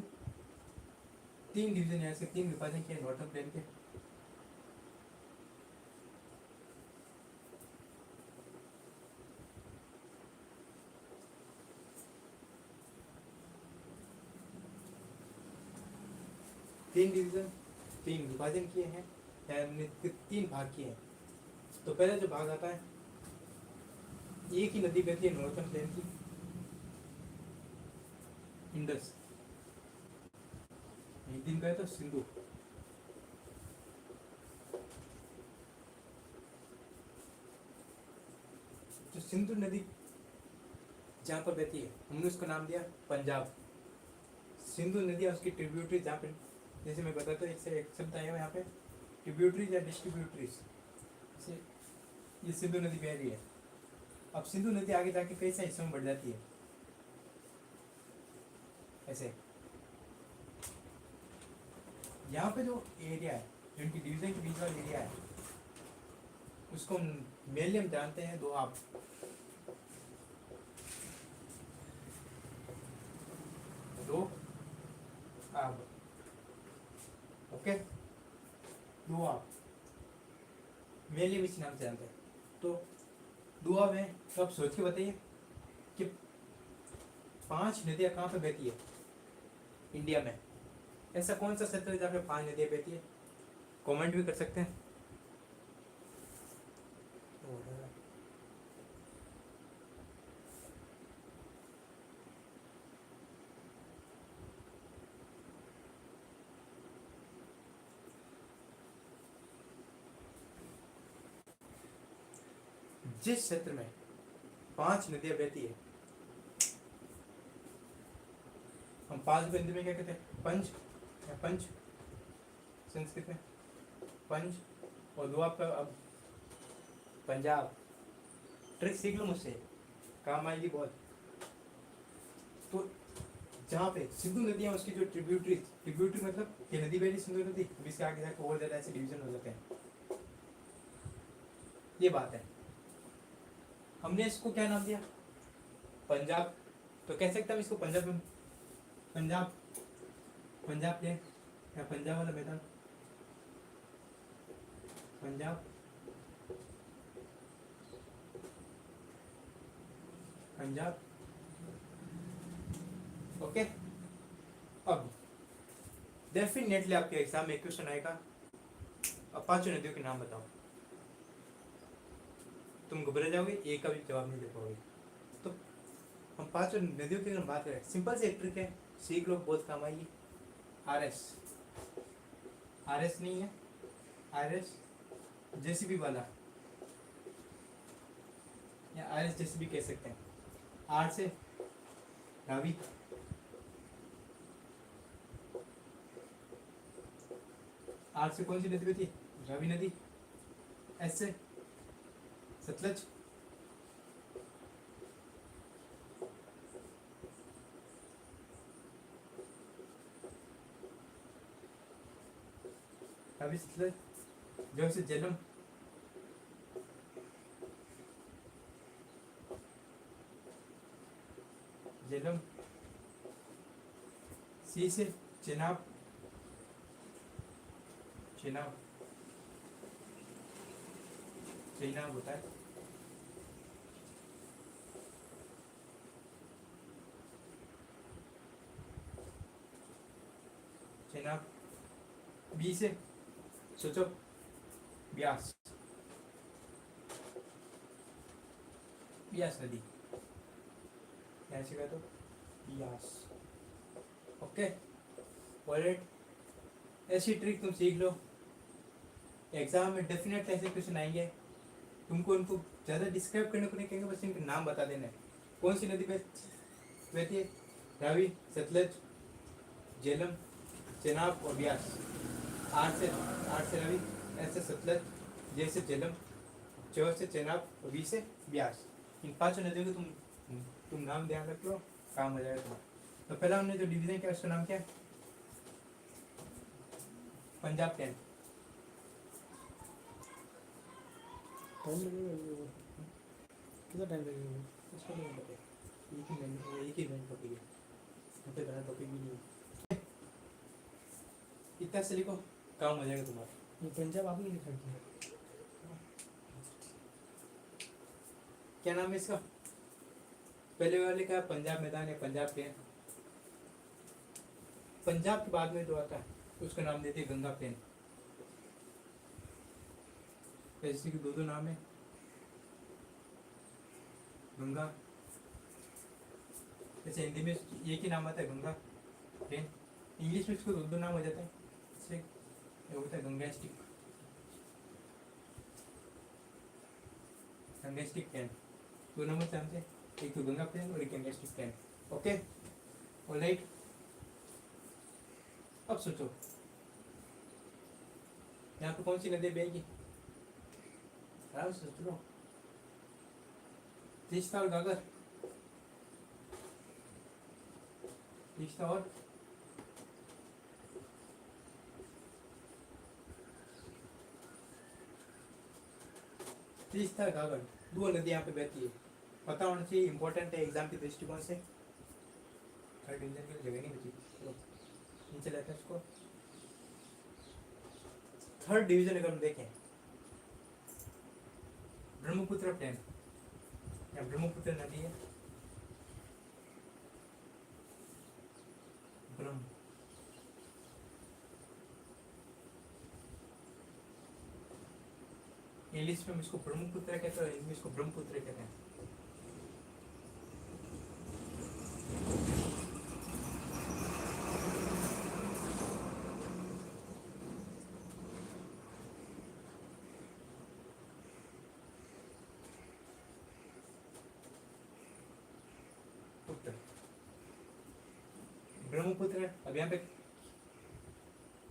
डिवीजन यहाँ से 3 विभाजन किए नॉर्थर्न प्लेन के। तीन डिवीजन 3 विभाजन किए हैं, हमने 3 भाग किए हैं। तो पहला जो भाग आता है, एक ही नदी बहती है नॉर्थर्न प्लेन की, इंडस, एक दिन गए तो सिंधु, जो सिंधु नदी जहाँ पर बहती है हमने उसका नाम दिया पंजाब। सिंधु नदी है उसकी ट्रिब्यूटरीज जहाँ पे, जैसे मैं बताता हूँ, एक से एक शब्द आया हुआ यहाँ पे, ट्रिब्यूटरीज या डिस्ट्रीब्यूटरीज। ये सिंधु नदी बह रही है। अब सिंधु नदी आगे जाके कई सारे हिस्सों में बढ़ जाती है ऐसे। यहाँ पे जो एरिया है, जो इनकी डिवीजन के बीच वाला एरिया है, उसको मेनली हम जानते हैं दोआब। दोआब, ओके, दोआब मेनली इस नाम से जानते हैं। तो दोआब है, तो आप सोच के बताइए कि 5 नदियाँ कहाँ पे बहती है इंडिया में? ऐसा कौन सा क्षेत्र है जहाँ पे 5 नदियाँ बहती है? कमेंट भी कर सकते हैं। जिस क्षेत्र में 5 नदियाँ बहती है, हम 5 को हिंदी में क्या कहते हैं? पंच या पंच, संस्कृत में पंच। और दोआब का अब पंजाब। ट्रिक सीख लो मुझसे, काम आएगी बहुत। तो जहाँ पे सिंधु नदियाँ, उसकी जो ट्रिब्यूटरी मतलब ये नदी बहती सिंधु नदी, अब इसके आगे जाकर और ज़्यादा ऐसे डिवीजन हो जाते हैं। ये बात है, हमने इसको क्या नाम दिया? पंजाब। तो कह सकते हम इसको पंजाब में, पंजाब पंजाब प्लेन या पंजाब वाला मैदान, पंजाब पंजाब, ओके। अब डेफिनेटली आपके एग्जाम में क्वेश्चन आएगा, अब 5 नदियों के नाम बताओ। तुम घबरा जाओगे, एक का भी जवाब नहीं दे पाओगे। तो हम 5 नदियों की बात करें, सिंपल से एक ट्रिक है, सीख लो, बहुत काम आएगी। आरएस, आरएस नहीं है, आरएस जेसीबी वाला, या आरएस जेसीबी कह सकते हैं। आर से रावी, आर से कौन सी नदी बहती है? रावी नदी। एस से सतलज, रावी सतलज। जो से झेलम, झेलम। सी से चेनाब, चेनाब, चेनाब होता है। चेनाब। बी से सोचो, ब्यास, ब्यास नदी, ऐसे कह दो ब्यास, ओके। ऑलराइट, ऐसी ट्रिक तुम सीख लो, एग्जाम में डेफिनेट ऐसे क्वेश्चन आएंगे। तुमको उनको ज़्यादा डिस्क्राइब करने को नहीं कहेंगे, बस इनके नाम बता देना है। कौन सी नदी बहती है? रावी, सतलज, झेलम, चेनाब और ब्यास। आर से रावी, एस से सतलज, जे से झेलम, च से चेनाब और बी से ब्यास। इन 5 नदियों को तुम नाम ध्यान रख लो, काम हो जाएगा तुम्हारा। तो पहला हमने जो डिवीजन किया उसका नाम क्या है? पंजाब प्लेन। टाइम लगेगा, कितना टाइम लगेगा? उसको नहीं पता, एक ही मिनट टॉपिक है, यहाँ पे ज़्यादा टॉपिक भी नहीं है। इतना से लिखो, काम हो जाएगा तुम्हारा। ये पंजाब आपने लिखा है? क्या नाम है इसका? पहले वाले का पंजाब मैदान है, पंजाब प्लेन। पंजाब के बाद में जो आता है उसका नाम देते हैं गंगा प्लेन। ऐसे की 2 नाम है, गंगा। जैसे हिंदी में एक ही नाम आता है गंगा प्लेन, इंग्लिश में इसको 2 नाम हो जाते हैं। जैसे होता है Gangetic, Gangetic plain, 2 number से हमसे एक तो गंगा प्लेन और एक गैंगस्टिक प्लेन। ओके ऑलराइट, अब सोचो यहाँ पे कौन सी नदी बहेगी, आराम से सोच लो। तीस्ता और घाघर, तीस्ता और तीस्ता घाघर, दो नदी यहाँ पे बहती है। पता होना चाहिए, इंपॉर्टेंट है एग्जाम के दृष्टिकोण से। थर्ड डिवीजन के लिए जगह नहीं बची, चलो नीचे लेते हैं इसको। थर्ड डिवीजन अगर हम देखें, ब्रह्मपुत्र प्लेन या ब्रह्मपुत्र नदी है, ब्रह्म इंग्लिश में हम इसको ब्रह्मपुत्र कहते हैं, इंग्लिश को ब्रह्मपुत्र कहते हैं। पुत्र ब्रह्मपुत्र, अब यहाँ पे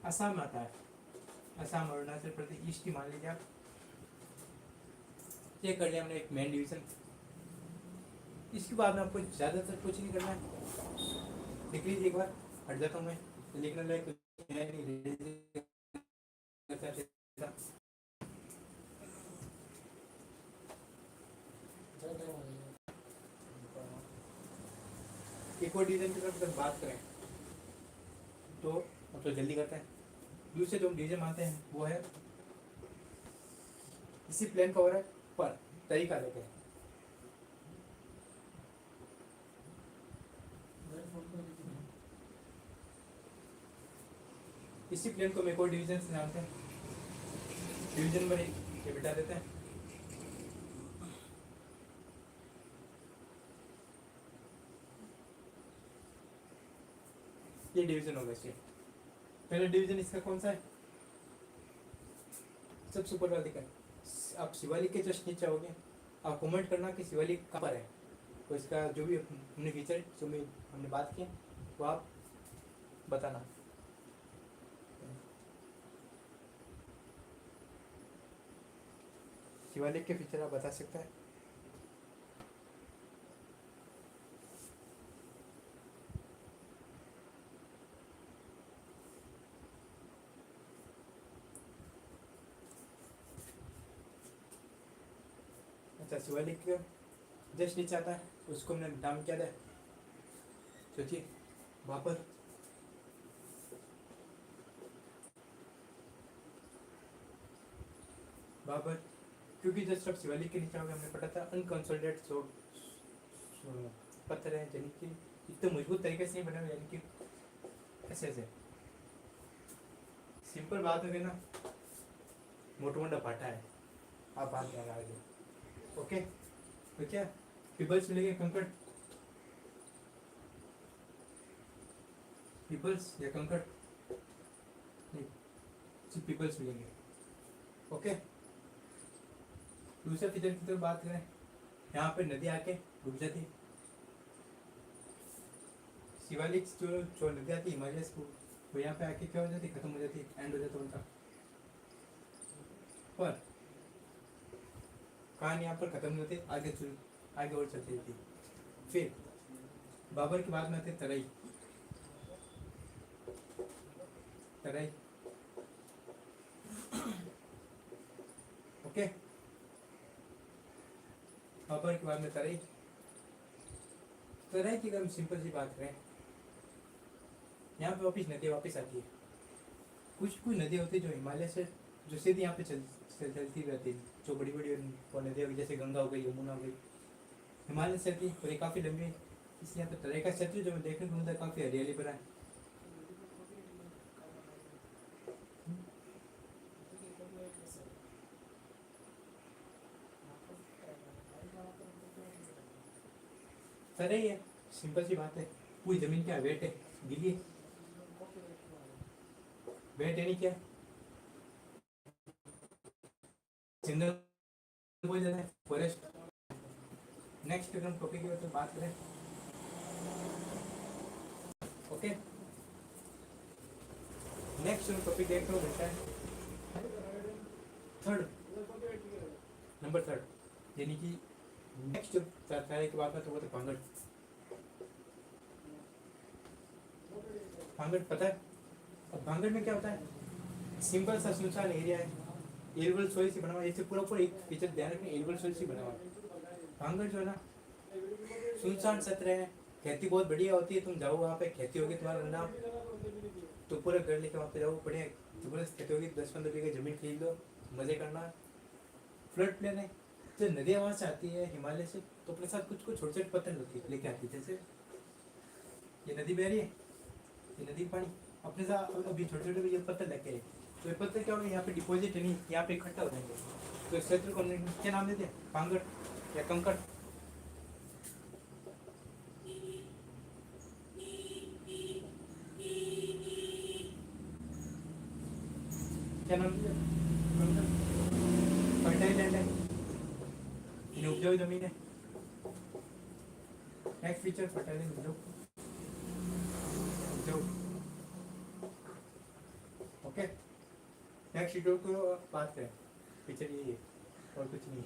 असम आता है, असम अरुणाचल प्रदेश ईस्ट की मान लीजिए आप। ये कर लिया हमने एक मेन डिवीजन। इसके बाद में आपको ज़्यादातर कुछ नहीं करना है, लिख लीजिए एक बार, हट जाता हूँ मैं, लिखने लायक कुछ है नहीं। एक और डिवीजन की तरफ अगर बात करें तो मतलब जल्दी करते हैं। दूसरे जो हम डिवीजन मानते हैं वो है इसी प्लेन का हो रहा है, पर तरीका देखें। इसी प्लेन को हम एक और डिवीजन से जानते हैं, डिवीजन नंबर 1 ये बिठा देते हैं। ये डिवीजन होगा इसके। पहला डिवीजन इसका कौन सा है, सबसे ऊपर वाला दिखा। आप शिवालिक के जस्ट नीचे आओगे, आप कमेंट करना कि शिवालिक कहाँ पर है, तो इसका जो भी हमने फीचर जो भी हमने बात की वो आप बताना। शिवालिक के फीचर आप बता सकते हैं। अच्छा, शिवालिक जस्ट नीचे आता है, उसको हमने नाम क्या है, सोचिए, भापर। भापर क्योंकि जस्ट अब शिवालिक के नीचे आओगे, हमने पढ़ा था अनकंसोलिडेटेड पत्थर है, यानी कि इतने मजबूत तरीके से नहीं बने हुए, यानी कि ऐसे ऐसे। सिंपल बात है ना, मोटा मोटा भाटा है, आप बात क्या आगे। ओके, तो क्या पिबल्स मिलेंगे, कंकड़, पिबल्स या कंकड़ नहीं, सिर्फ पिबल्स मिलेंगे। ओके, दूसरे फीचर की तरफ बात करें, यहाँ पे नदी आके डूब जाती, शिवालिक जो नदी आती हिमालय से, वो यहाँ पे आके क्या हो जाती, खत्म हो जाती, एंड हो जाता उनका। पर कहानी यहाँ पर खत्म नहीं होती, आगे और चलती रहती। फिर बाबर के बाद में आते तराई। तराई ओके, बाबर के बाद में तराई। तराई की अगर हम सिंपल सी बात करें, यहाँ पे वापिस नदी वापिस आती है। कुछ नदी होती है जो हिमालय से जो सीधी यहाँ पे चलती रहती है, जो बड़ी बड़ी नदियाँ हो गई, जैसे गंगा हो गई, यमुना हो गई, हिमालय से चलती है और ये काफ़ी लंबी है। इसलिए यहाँ पे तराई का क्षेत्र जो मैं देखने को मिलता है, काफ़ी हरियाली भरा है। तराई है, सिंपल सी बात है, पूरी जमीन क्या वेट है, गिली है, वेट है नहीं क्या, सिंगल बोल जाता है फॉरेस्ट, नेक्स्ट अगर हम टॉपिक की तो बात करें, ओके नेक्स्ट जो टॉपिक देख लो बेटा है थर्ड, नंबर थर्ड, यानी कि नेक्स्ट जो पहले की बात में तो वो तो भांगड़। भांगड़ पता है, अब भांगड़ में क्या होता है, सिंपल सा सुनसान एरिया है, एरियल सॉइल से बना हुआ है, इससे पूरा पूरा एक फीचर ध्यान रखना, एरियल सॉइल से बना हुआ है। भांगड़ जो है ना सुनसान सत्र है, खेती बहुत बढ़िया होती है, तुम जाओ वहाँ पे, खेती होगी तुम्हारा नाम तो पूरा घर लेके वहाँ पे जाओ, बढ़िया जबरदस्त खेती होगी, 10-15 बीघे जमीन खरीद लो, मजे करना। फ्लड प्लेन है, जो नदियाँ वहाँ से आती है हिमालय से, तो अपने साथ कुछ कुछ छोटे छोटे पत्थर होती है लेके आती है, जैसे ये नदी बह रही है, ये नदी पानी अपने साथ अभी छोटे छोटे ये पत्थर लेके आए, तो ये पत्थर क्या होगा, यहाँ पे डिपॉजिट नहीं, यहाँ पे इकट्ठा हो जाएंगे, तो इस क्षेत्र को क्या नाम देते हैं, भांगड़ या कंकड़। क्या नाम दिया, फर्टाइल लैंड है, इन्हें उपजाऊ जमीन है। नेक्स्ट फीचर फर्टाइल एंड उपजाऊ, ओके नेक्स्ट फीचर को बात करें, फीचर यही है और कुछ नहीं है।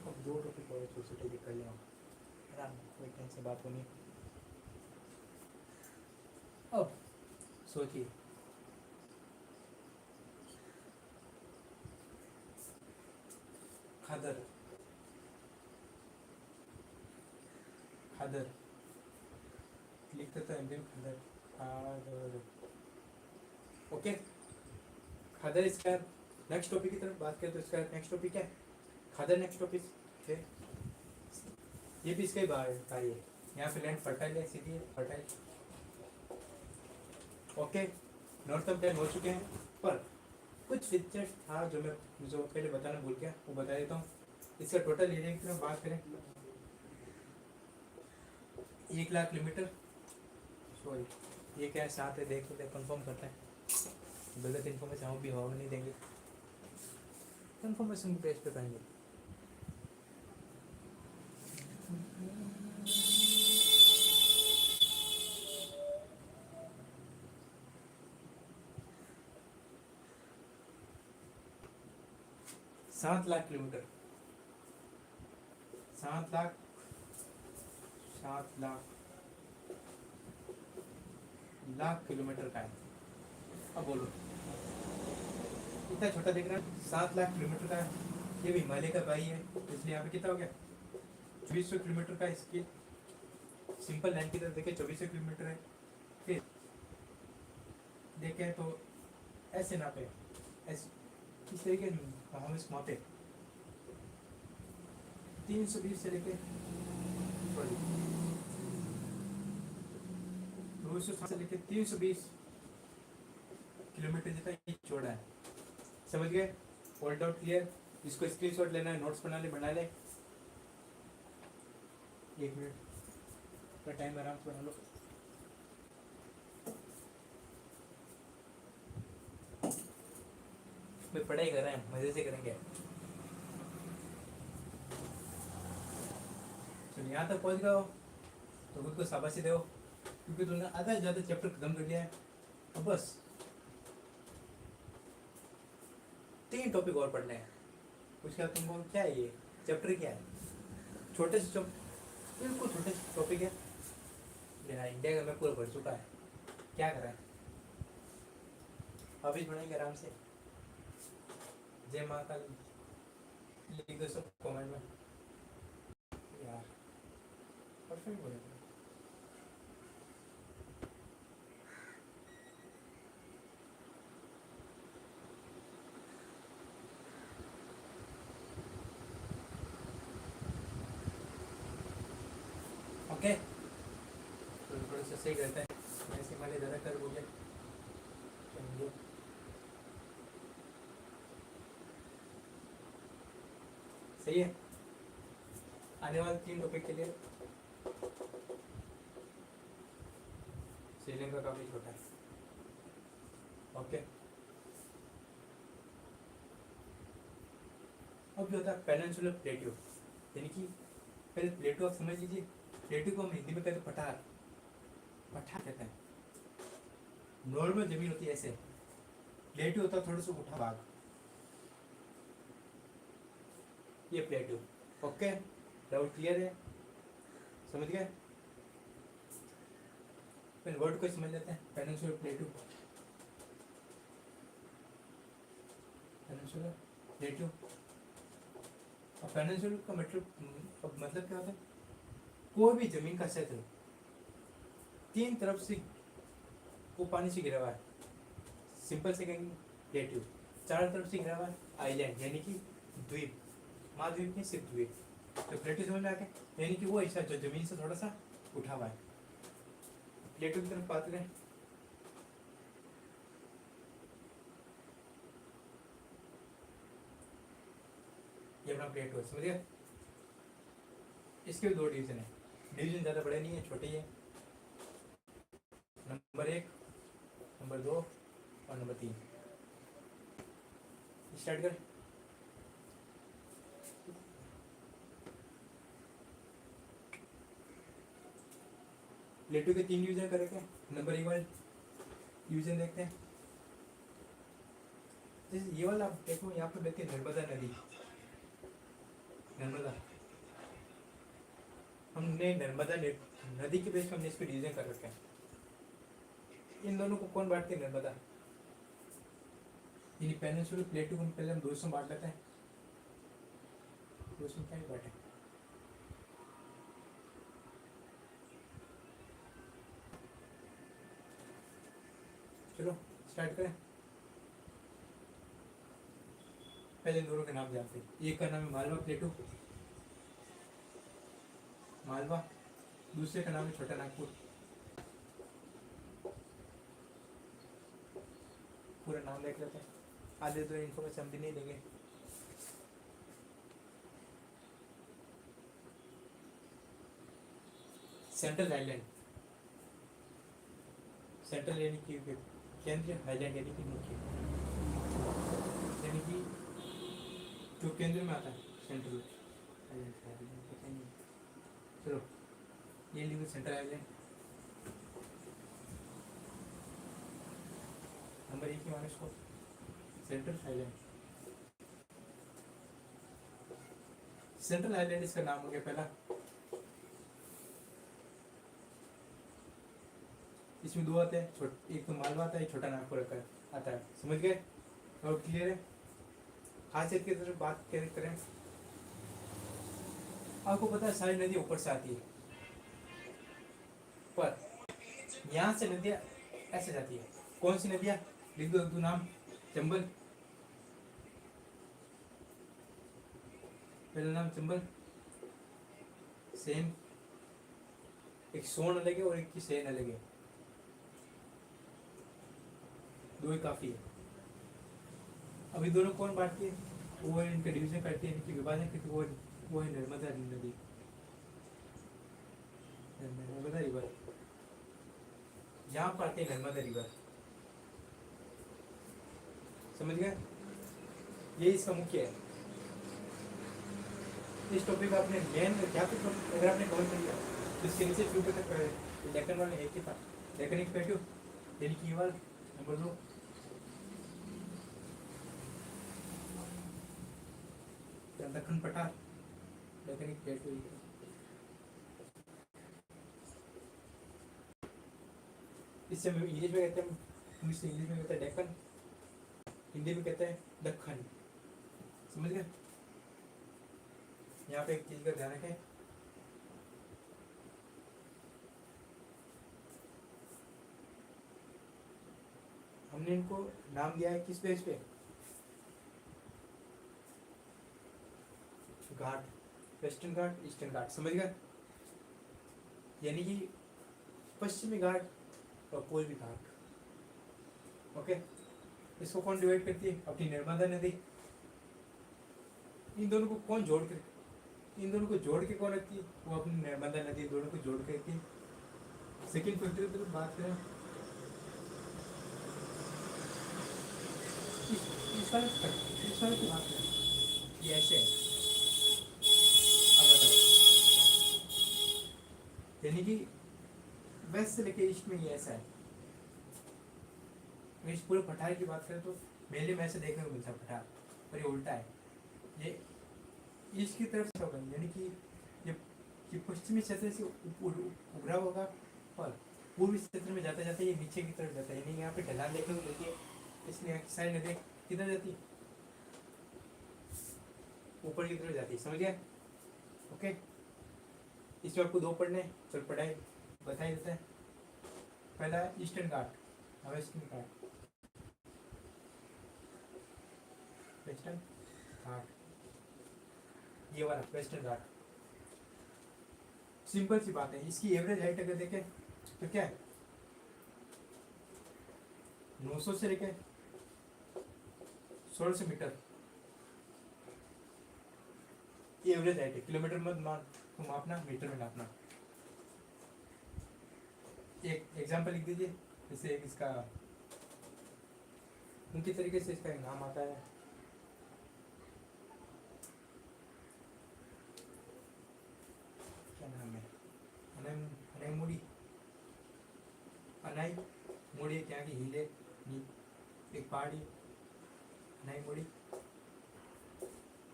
अब 2 टॉपिक और छोटे कर लिया आराम कोई टेंशन से बात होनी। अब सोचिए खादर, खादर लिखते तो इंडियन खादर, खादर ओके। खादर इसका नेक्स्ट टॉपिक की तरफ बात करें तो इसका नेक्स्ट टॉपिक क्या है, खादर नेक्स्ट टॉपिक है, ये भी इसका ही कार्य है। यहाँ पे लैंड फर्टाइल है, सीधी है फर्टाइल, ओके नॉर्थर्न प्लेन हो चुके हैं, पर कुछ फीचर्स था जो मैं जो पहले बताना भूल गया, वो बता देता हूँ। इसका टोटल एरिया की तरफ बात करें 1 लाख किलोमीटर, सॉरी ये क्या है 7 है, देख लेते कंफर्म करते हैं, गलत इन्फॉर्मेशन हम भी हवा में नहीं देंगे, कंफर्मेशन बेस पे करेंगे। सात लाख किलोमीटर, 7 लाख, 7 लाख किलोमीटर का है। अब बोलो इतना छोटा दिख रहा है, 7 लाख किलोमीटर का है, ये भी हिमालय का भाई है, इसलिए यहाँ पे कितना हो गया 2400 किलोमीटर का इसकी सिंपल लाइन की तरफ देखें 2400 किलोमीटर है। फिर देखें तो ऐसे नापे, ऐसे इस तरीके हम इस मापे 320 से लेके 260 से लेके 320 किलोमीटर जितना ये चौड़ा है, समझ गए, होल्ड आउट क्लियर। इसको स्क्रीनशॉट लेना है, नोट्स बना ले 1 मिनट का टाइम आराम से बना लो। मैं पढ़ाई कर रहे हैं, मजे से करेंगे। तो यहाँ तक पहुँच गए हो तो खुद को शाबाशी दो, क्योंकि तुमने आधा से ज़्यादा चैप्टर खत्म कर लिया है। अब बस 3 टॉपिक और पढ़ने हैं, उसके बाद तुमको क्या है, ये चैप्टर क्या है, छोटे से बिल्कुल छोटे से टॉपिक है, लेना इंडिया का मैं पूरा भर चुका है, क्या कर रहा है, अभी पढ़ेंगे आराम से। जय महाकाल लिख दो सब कमेंट में यार, परफेक्ट बोलेगा। ओके तो थोड़ा सा सही रहता है, ऐसे माले ज़्यादा कर बोले सही है। आने वाले 3 टॉपिक के लिए श्रीलंका काफी छोटा है, ओके। अब जो होता है पेनिनसुलर प्लेट्यू, यानी कि पहले प्लेट्यू आप समझ लीजिए, प्लेट्यू को हम हिंदी में कहते हैं पठार, पठार कहते हैं। नॉर्मल जमीन होती है ऐसे, प्लेट्यू होता है थोड़ा सा उठा भाग, ये प्लेट्यू। ओके, डाउट क्लियर है, समझ गए? फिर वर्ड को समझ लेते हैं, पेनिनसुलर प्लेट्यू, पेनिनसुलर प्लेट्यू। अब पेनिनसुलर का मतलब क्या होता है? कोई भी जमीन का क्षेत्र तीन तरफ से वो पानी से घिरा हुआ है, सिंपल से कहेंगे प्लेट्यू। चारों तरफ से घिरा हुआ है आइलैंड, यानी कि द्वीप, महाद्वीप नहीं सिर्फ द्वीप। तो प्लेट्यू समझ में आ गया, यानी कि वो हिस्सा जो जमीन से थोड़ा सा उठा हुआ है। प्लेट्यू की तरफ बात करें, ये अपना प्लेट्यू समझ गया। इसके भी दो डिवीजन है, डिवीजन ज़्यादा बड़े नहीं है, छोटे ही है। नंबर 1, नंबर 2 और नंबर 3। स्टार्ट कर। प्लेट्यू के 3 डिवीजन करेंगे। नंबर 1 वाले डिवीजन देखते हैं, जैसे ये वाला आप देखो, यहाँ पे देखते हैं नर्मदा नदी, नर्मदा, हमने नर्मदा नदी के बेस पे हमने इसको डिवीजन कर रखा है। इन दोनों को कौन बांटते हैं? नर्मदा। यानी पेनिनसुलर प्लेट्यू को पहले हम 2 बांट लेते हैं, 2 क्या बांटे, चलो स्टार्ट करें। पहले दोनों के नाम जानते हैं, एक का नाम है मालवा प्लेटू, मालवा, दूसरे का नाम है छोटा नागपुर। पूरा नाम देख लेते हैं, आधे तो इन्फॉर्मेशन हम भी नहीं देंगे। सेंट्रल आइलैंड, सेंट्रल यानी कि केंद्रीय, आइलैंड यानी कि मुख्य, यानी कि जो केंद्र में आता है, सेंट्रल आइलैंड, पता नहीं। चलो ये लिखो सेंट्रल आइलैंड। नंबर 1 की माने इसको सेंट्रल आइलैंड। सेंट्रल आइलैंड इसका नाम हो गया पहला। इसमें 2 आते हैं, एक तो मालवा आता है, एक छोटा नागपुर आता है, समझ गए? और क्लियर है? खासियत की तरफ बात करें, आपको पता है सारी नदी ऊपर से आती है, पर यहाँ से नदियाँ ऐसे जाती है। कौन सी नदियाँ? लिख दो नाम। चंबल, पहला नाम चंबल, सेन, एक सोन अलग है और एक की सेन अलग है, 2 ही काफी है। अभी दोनों कौन बांटती है? वो इनका डिवीजन करती है, इनकी विभाजन करती है, वो है नर्मदा नदी, नर्मदा रिवर। यहाँ पर आते हैं नर्मदा रिवर, समझ गए? ये इसका मुख्य है। इस टॉपिक का आपने मेन क्या तो अगर आपने कवर कर लिया तो इसके नीचे शुरू तक डेक्कन वाले एक ही था, डेक्कन एक प्लेट्यू यानी कि वाल। नंबर 2 दक्कन पठार, डेक्कन एक प्लेट्यू। इससे इंग्लिश में कहते हैं, इंग्लिश में कहते हैं डेक्कन, हिंदी में कहते हैं दक्कन, समझ गए? यहाँ पे एक चीज का ध्यान रखें, हमने इनको नाम दिया है किस बेस पे? घाट, वेस्टर्न घाट, ईस्टर्न घाट, समझ गए? यानी कि पश्चिमी घाट और पूर्वी घाट। ओके, इसको कौन डिवाइड करती है? अपनी नर्मदा नदी। इन दोनों को कौन जोड़ कर, इन दोनों को जोड़ के कौन रखती है? वो अपनी नर्मदा नदी दोनों को जोड़ के रखती है। सेकेंड फिल्टर की तरफ बात करें, इस वाले की बात करें, ये ऐसे है। अब बताओ, यानी कि वेस्ट से लेके ईस्ट में ये ऐसा है। अगर इस पूरे पठार की बात करें तो मेले में ऐसे देखने को मिलता है पठार, पर ये उल्टा है। ये ईस्ट की तरफ से होगा, यानी कि ये पश्चिमी क्षेत्र से उभरा होगा और पूर्वी क्षेत्र में जाते जाते ये नीचे की तरफ जाता है, यानी यहाँ पे ढलान देखने को मिलती है। इसलिए यहाँ की साइड नदी किधर जाती है, ऊपर की तरफ जाती है। समझ गया? ओके, इसमें आपको दो पढ़ने, चल पढ़ाई बता ही देते हैं। पहला है ईस्टर्न घाट, वेस्टर्न घाट। वेस्टर्न घाट, ये वाला वेस्टर्न घाट। सिंपल सी बात है, इसकी एवरेज हाइट अगर देखें तो क्या है, 900 से लेके 1600 मीटर एवरेज हाइट है। किलोमीटर मत मान तो मापना, मीटर में नापना। एक एग्जांपल लिख दीजिए, जैसे एक इसका उनके तरीके से इसका नाम आता है, क्या नाम है, अनाई मुड़ी। अनाई मुड़ी क्या की हिले एक पहाड़ी, अनाई मुड़ी।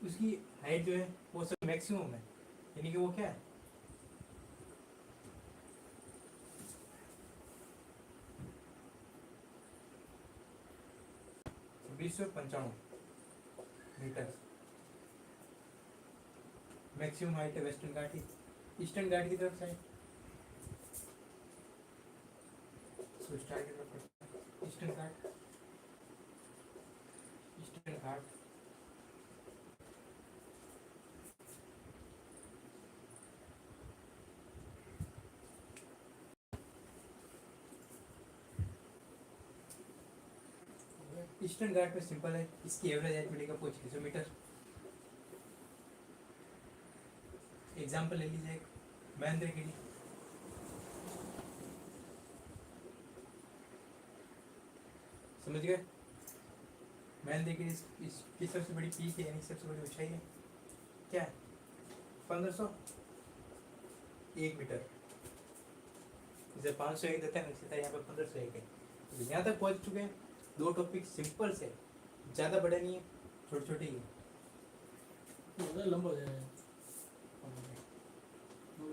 उसकी हाइट जो है वो सब मैक्सिमम है, यानी कि वो क्या है, 295 मीटर मैक्सिमम हाइट है वेस्टर्न घाट की। ईस्टर्न घाट की तरफ से ईस्टर्न घाट, ईस्टर्न घाट ईस्टर्न घाट में सिंपल है, इसकी एवरेज हाइट मिलेगा 2500 मीटर। एग्जाम्पल ले लीजिए महेंद्रगिरी, समझ गए? महेंद्रगिरी इसकी सबसे बड़ी पीक है, यानी सबसे बड़ी ऊंचाई है, क्या है, 1501 मीटर। जैसे 501 देता है, इसी तरह यहाँ पर 1501 है। तो यहाँ तक पहुँच चुके हैं। दो टॉपिक सिंपल से, ज़्यादा बड़े नहीं है, छोटे छोटे ही है। लंबा हो जाएगा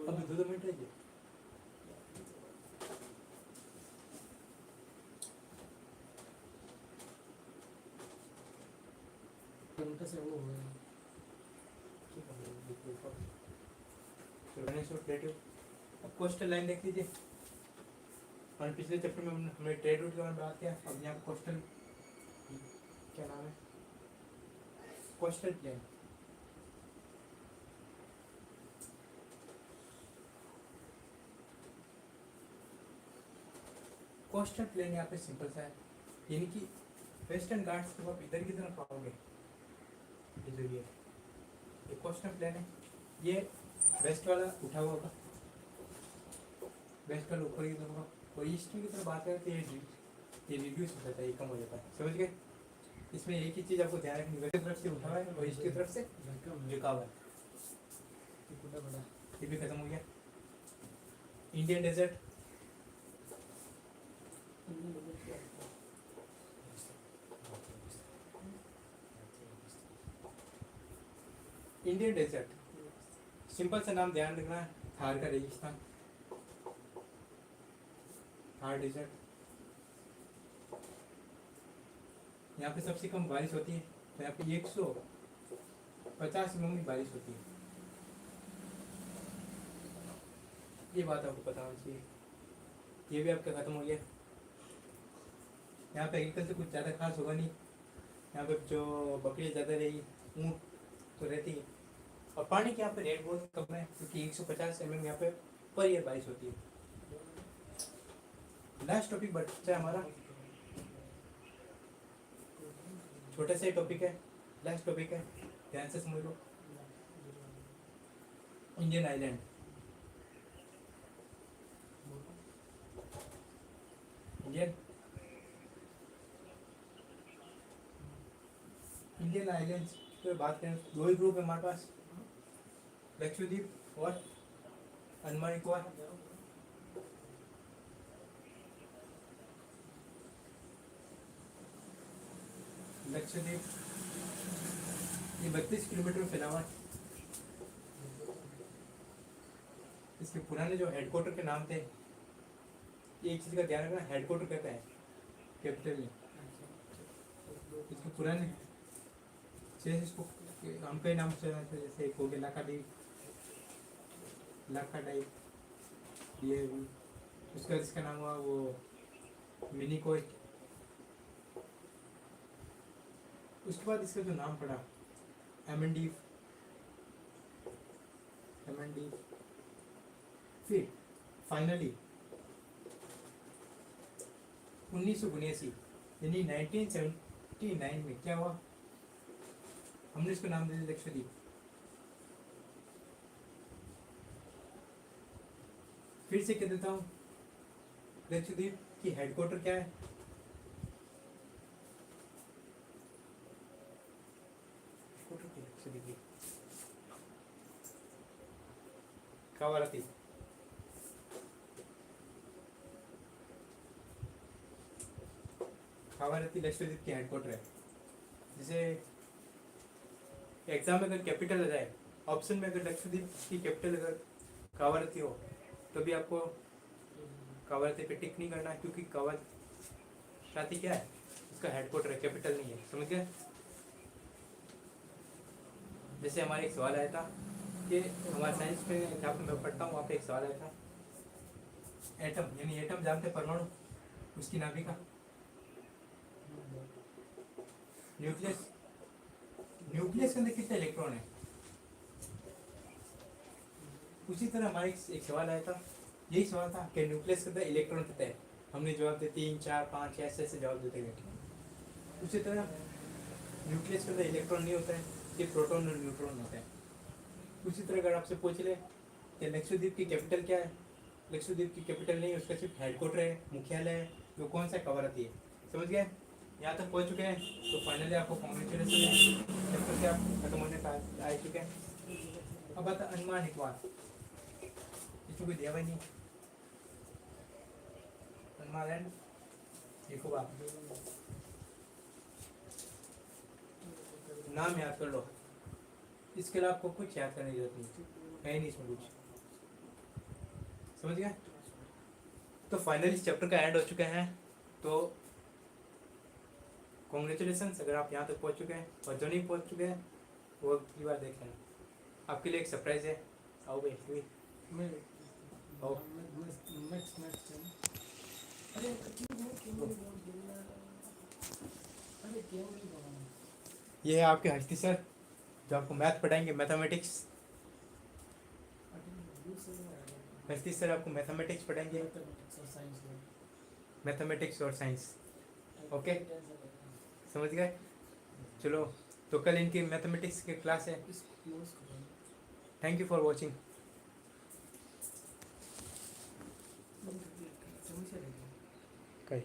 अभी 2 मिनट रह गए। घंटे से वो हो गया। अब कोस्टल लाइन देख लीजिए। और पिछले चैप्टर में हमने ट्रेड रूट के बारे में बात किया। अब यहाँ कोस्टल, क्या नाम है, कोस्टल प्लेन। कोस्टल प्लेन यहाँ पे सिंपल सा है, यानी कि वेस्टर्न घाट्स जब आप इधर की तरफ आओगे, ये जो ये कोस्टल प्लेन है, ये वेस्ट वाला उठा हुआ होगा, वेस्ट वाला ऊपर की तरफ होगा, और ईस्ट की तरफ बात करते हैं ये रिड्यूस हो जाता है, ये कम हो जाता है। समझ गए? इसमें एक ही चीज़ आपको ध्यान रखनी, वेस्ट की तरफ से उठा हुआ है और ईस्ट की तरफ से झुका हुआ है। ये भी खत्म हो गया। Indian desert, Indian desert simple सा नाम ध्यान रखना है, थार का रेगिस्तान, थार डेजर्ट। यहाँ पे सबसे कम बारिश होती है, तो यहाँ पे 150 mm की बारिश होती है। ये बात आपको पता होनी चाहिए। ये भी आपका खत्म हो गया। यहाँ पे एग्रीकल्चर कुछ ज़्यादा खास होगा नहीं, यहाँ पे जो बकरियाँ ज़्यादा रहेगी, ऊँट तो रहती है, और पानी की यहाँ पे रेट बहुत कम है, क्योंकि 150 mm यहाँ पे पर ईयर बारिश होती है। लास्ट टॉपिक बचा हमारा, छोटा सा ही टॉपिक है, लास्ट टॉपिक है, ध्यान से समझ लो। इंडियन आइलैंड, इंडियन आइलैंड्स तो बात करें, दो ही ग्रुप है हमारे पास, लक्षद्वीप और अंडमान निकोबार। लक्षद्वीप ये 32 किलोमीटर फैला हुआ है। इसके पुराने जो हेडक्वार्टर के नाम थे, एक चीज का ध्यान रखना, हेडक्वार्टर कहते हैं कैपिटल नहीं। इसके पुराने जैसे इसको हम कई नाम से जानते हैं, जैसे एक हो गया लाखाडाई, ये उसका जिसका नाम हुआ वो मिनीकोय। उसके बाद इसका जो नाम पड़ा एमएनडीव, फिर फाइनली 1979 यानी 1979 में क्या हुआ, हमने इसको नाम दे दिया लक्षद्वीप। फिर से कह देता हूँ, लक्षद्वीप की हेडक्वार्टर क्या है, लक्षद्वीप की कावारती। कावारती लक्षद्वीप की हेडक्वार्टर है। जैसे एग्जाम में अगर कैपिटल आ जाए, ऑप्शन में अगर लक्षद्वीप की कैपिटल अगर कावारती हो, तो भी आपको कावारती पे टिक नहीं करना है, क्योंकि कावारती क्या है, उसका हेडक्वार्टर है, कैपिटल नहीं है। समझ गए? जैसे हमारे एक सवाल आया था कि हमारे साइंस में जहाँ पे मैं पढ़ता हूँ वहाँ पे एक सवाल आया था, एटम यानी एटम जानते हैं, परमाणु, उसकी नाभिका, न्यूक्लियस, न्यूक्लियस के अंदर कितने इलेक्ट्रॉन है। उसी तरह हमारे एक सवाल आया था, यही सवाल था कि न्यूक्लियस के अंदर इलेक्ट्रॉन कितने हैं। हमने जवाब दिए 3, 4, 5 ऐसे ऐसे जवाब देते गए। उसी तरह न्यूक्लियस के अंदर इलेक्ट्रॉन नहीं होता है, ये प्रोटॉन और न्यूट्रॉन होते हैं। उसी तरह अगर आपसे पूछ ले कि लक्षद्वीप की कैपिटल क्या है, लक्षद्वीप की कैपिटल नहीं, उसका सिर्फ हेडक्वार्टर है, मुख्यालय है, वो कौन सा कावारती है। समझ गए? यहाँ तक पहुँच चुके हैं, तो फाइनली आपको कॉन्ग्रेचुलेसन, जब तक आप खत्म होने का आ चुके हैं। अब आता अंडमान निकोबार, इसको कोई दिया भाई नहीं, अंडमान एंड निकोबार नाम याद कर लो, इसके अलावा आपको कुछ याद करने की जरूरत नहीं है, नहीं इसमें कुछ। समझ गए? तो फाइनली इस चैप्टर का एंड हो चुका है, तो कॉन्ग्रेचुलेसन अगर आप यहाँ तक पहुँच चुके हैं, और जो नहीं पहुँच चुके हैं वो अगली बार देख लेना, आपके लिए एक सरप्राइज है। आओ भाई, आओ। ये है आपके हस्ती सर, जो आपको मैथ पढ़ाएंगे, मैथमेटिक्स। हस्ती सर आपको मैथमेटिक्स पढ़ाएंगे, मैथमेटिक्स और साइंस। ओके, समझ गए? चलो, तो कल इनकी मैथमेटिक्स की क्लास है। Thank you for watching. कई